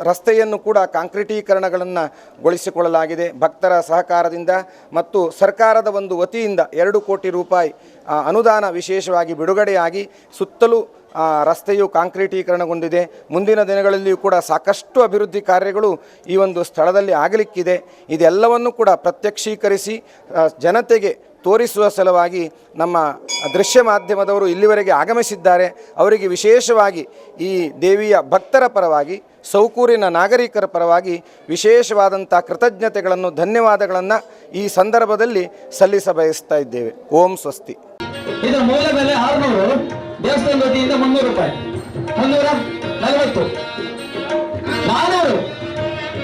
ರಸ್ತೆಯನ್ನು ಕೂಡ ಕಾಂಕ್ರೀಟೀಕರಣಗಳನ್ನು ಗೊಳಿಸಿಕೊಳ್ಳಲಾಗಿದೆ ಭಕ್ತರ ಸಹಕಾರದಿಂದ ಮತ್ತು ಸರ್ಕಾರದ ಒಂದು ವತಿಯಿಂದ 2 ಕೋಟಿ ರೂಪಾಯಿ ಅನುದಾನ ವಿಶೇಷವಾಗಿ ಬಿಡುಗಡೆಯಾಗಿ ಸುತ್ತಲೂ ರಸ್ತೆಯು ಕಾಂಕ್ರೀಟೀಕರಣಗೊಂಡಿದೆ. ಮುಂದಿನ ದಿನಗಳಲ್ಲಿಯೂ ಕೂಡ ಸಾಕಷ್ಟು ಅಭಿವೃದ್ಧಿ ಕಾರ್ಯಗಳು ಈ ಒಂದು ಸ್ಥಳದಲ್ಲಿ ಆಗಲಿಕ್ಕಿದೆ. ಇದೆಲ್ಲವನ್ನು ಕೂಡ ಪ್ರತ್ಯಕ್ಷೀಕರಿಸಿ ಜನತೆಗೆ ತೋರಿಸುವ ಸಲುವಾಗಿ ನಮ್ಮ ದೃಶ್ಯ ಮಾಧ್ಯಮದವರು ಇಲ್ಲಿವರೆಗೆ ಆಗಮಿಸಿದ್ದಾರೆ. ಅವರಿಗೆ ವಿಶೇಷವಾಗಿ ಈ ದೇವಿಯ ಭಕ್ತರ ಪರವಾಗಿ ಸೌಕೂರಿನ ನಾಗರಿಕರ ಪರವಾಗಿ ವಿಶೇಷವಾದಂಥ ಕೃತಜ್ಞತೆಗಳನ್ನು ಧನ್ಯವಾದಗಳನ್ನು ಈ ಸಂದರ್ಭದಲ್ಲಿ ಸಲ್ಲಿಸ ಬಯಸ್ತಾ ಇದ್ದೇವೆ. ಓಂ ಸ್ವಸ್ತಿ. ಇದರ ಮೂಲ ಬೆಲೆ 600, ದೇವಸ್ಥಾನ ವತಿಯಿಂದ 300 ರೂಪಾಯಿ, 340, 400,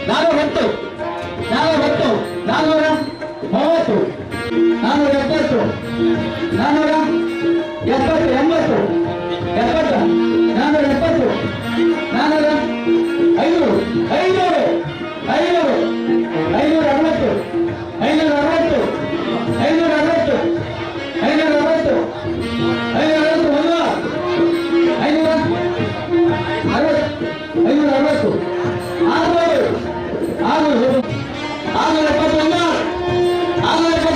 410, 410, 430, 470, 470, 80, 70, 470, 400, 500, 500, 500, 560, 560, 560, 560, 560, 560, 600, 671, 671,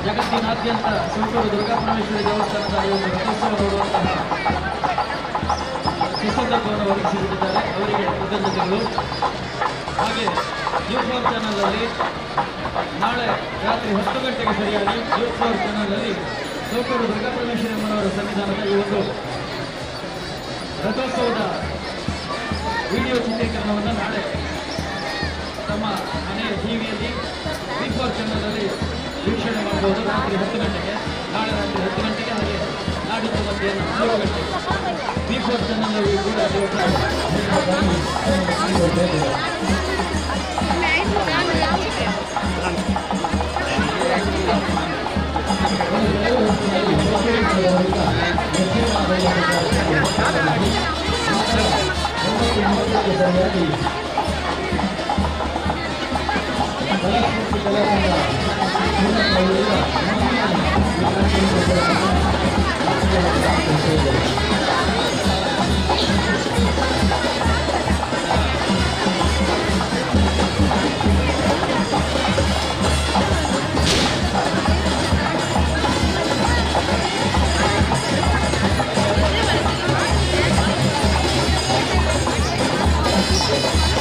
ಜಗತ್ತಿನಾದ್ಯಂತ ಸುಂಟೂರು ದುರ್ಗಾಪರಮೇಶ್ವರಿ ದೇವಸ್ಥಾನದ ಈ ಒಂದು ರಥೋತ್ಸವ ನೋಡುವಂತಹ ಸುಸಂದರ್ಭವನ್ನು ಒದಗಿಸಿಬಿಟ್ಟಿದ್ದಾರೆ. ಅವರಿಗೆ ಕೃತಜ್ಞತೆಗಳು. ಹಾಗೆ ನ್ಯೂಸ್ ಫೋರ್ ಚಾನಲಲ್ಲಿ ನಾಳೆ ರಾತ್ರಿ 10 ಗಂಟೆಗೆ ಸರಿಯಾಗಿ ನ್ಯೂಸ್ ಫೋರ್ ಚಾನಲಲ್ಲಿ ಸುಂಟೂರು ದುರ್ಗಾಪರಮೇಶ್ವರಿ ಅಮ್ಮನವರ ಸನ್ನಿಧಾನದ ಈ ಒಂದು ರಥೋತ್ಸವದ ವಿಡಿಯೋ ಚಿತ್ರೀಕರಣವನ್ನು ನಾಳೆ ತಮ್ಮ ಮನೆಯ ಟಿವಿಯಲ್ಲಿ ವಿ4 ಚಾನಲಲ್ಲಿ ವೀಕ್ಷಣೆ ಮಾಡಬಹುದು. ರಾತ್ರಿ 10 ಗಂಟೆಗೆ, ನಾಳೆ ರಾತ್ರಿ 10 ಗಂಟೆಗೆ, ಹಾಗೆ ನಾಡಿದ್ದು ಮಧ್ಯಾಹ್ನ 3 ಗಂಟೆಗೆ ವಿ4 ಚಾನಲಲ್ಲಿ ಕೂಡ Thank you.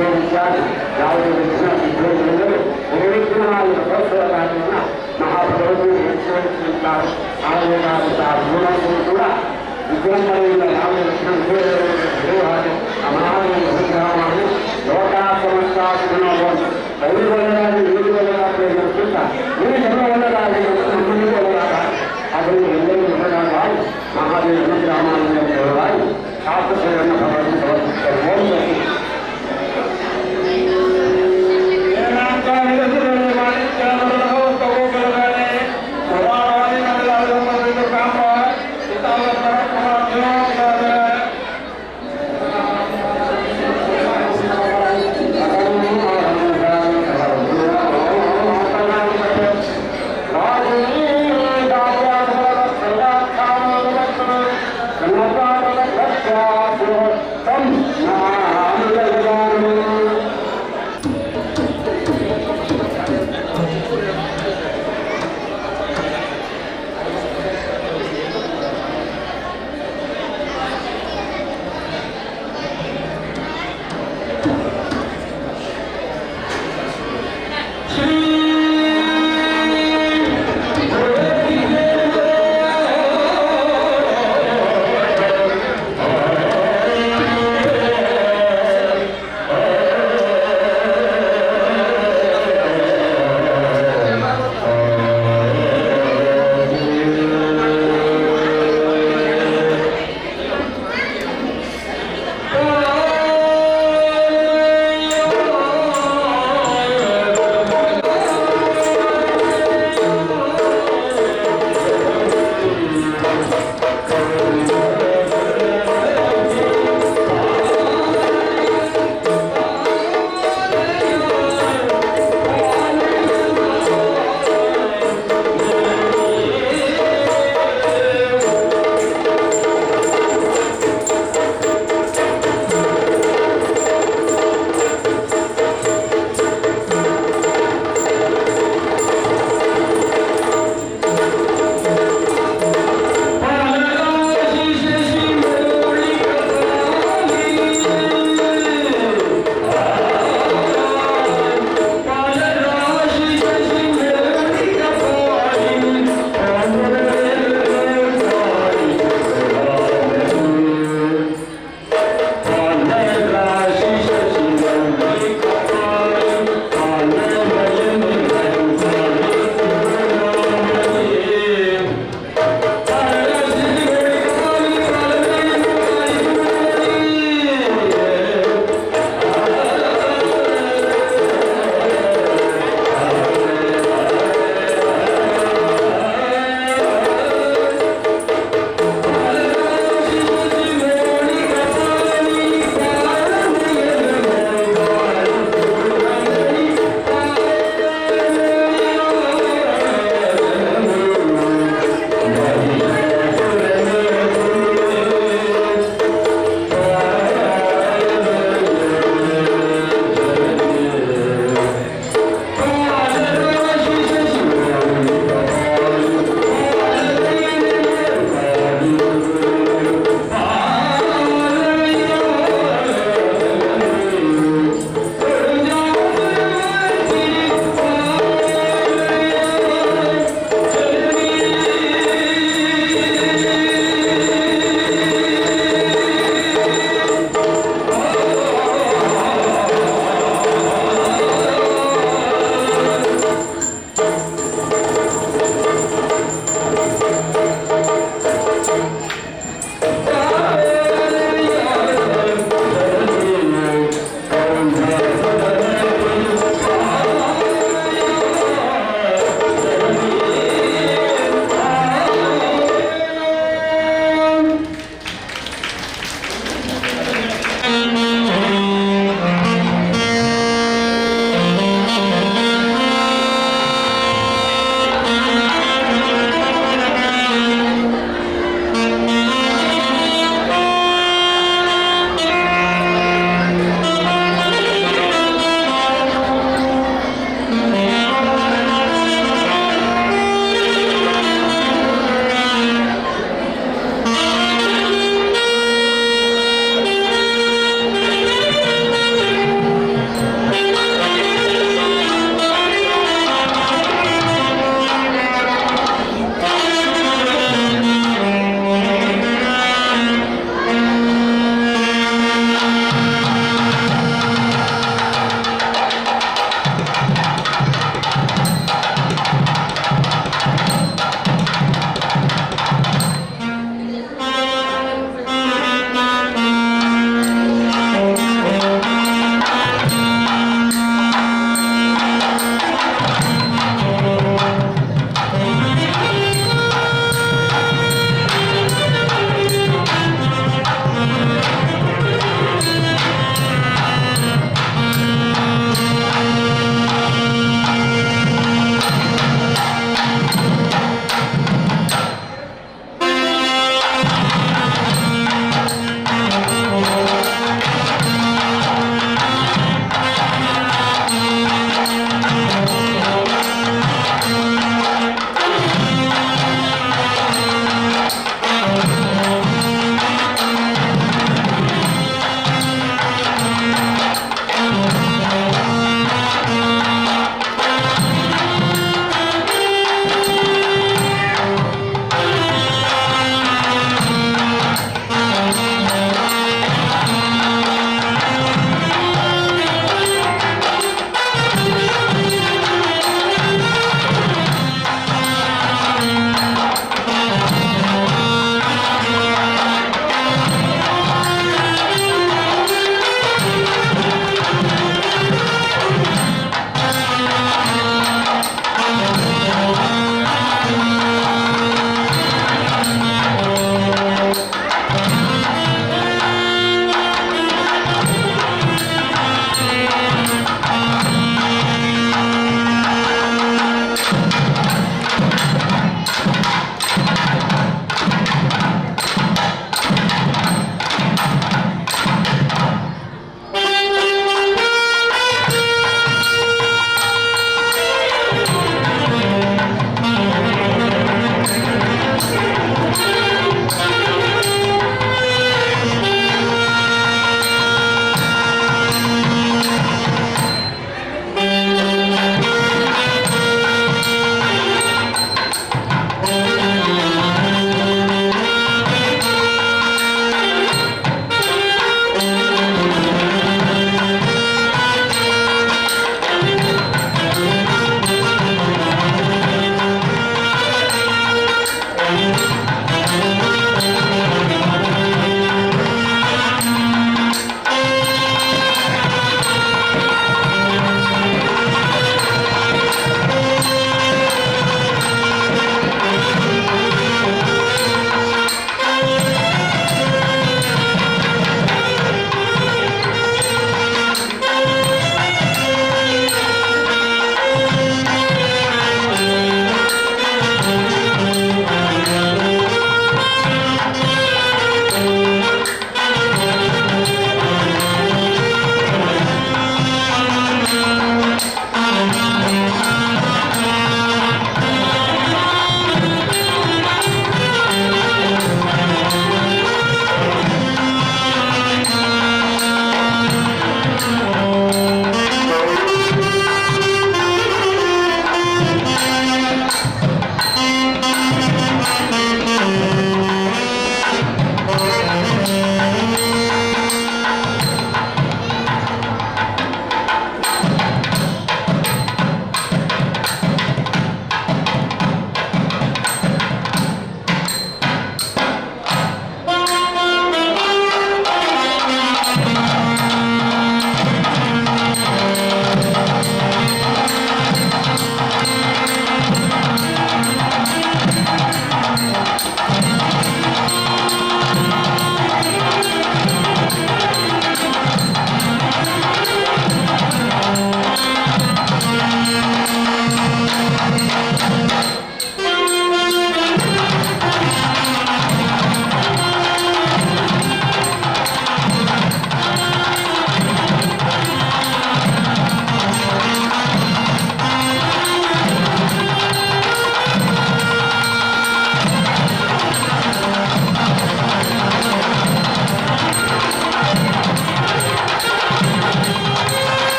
ಅದೇ ರೀತಿಯಾಗಿ ಯಾವುದೇ ರೀತಿಯ ವಿದ್ರೋಹಿಗಳು ನಿರ್ವಿಘ್ನವಾಗಿ ರಥೋತ್ಸವ ಕಾರ್ಯವನ್ನು ಮಹಾಪ್ರಭುಗಳು ಹೆಚ್ಚಿಸುತ್ತಾರೆ. ಆಗಬೇಕಾದಂತಹ ಮೂಲಗಳು ಕೂಡ ವಿಜೃಂಭಣೆಯಿಂದ ಯಾವುದೇ ರೀತಿಯ ವಿಜಯ ಹಾಗೆ ಆ ಮಹಾದೇವ ಅನುಗ್ರಹ ಮಾಡಿ ಲೋಕಾಸಮಸ್ತಾಸನವನ್ನು ಕೈಗೊಳ್ಳಲಾಗಿ ನೀಡುವುದಾಗಲಿಕ್ಕಿಂತ ಈ ಜನವಲ್ಲದಾಗಿ ನಮ್ಮನ್ನು ಒಳಗಾಗ ಅದನ್ನು ಎಲ್ಲರೂ ಒಳಗಾಗಿ ಮಹಾದೇವ ಅನುಗ್ರಹ ಮಾಡುವುದಾಗಿ ಶಾಸ್ತ್ರ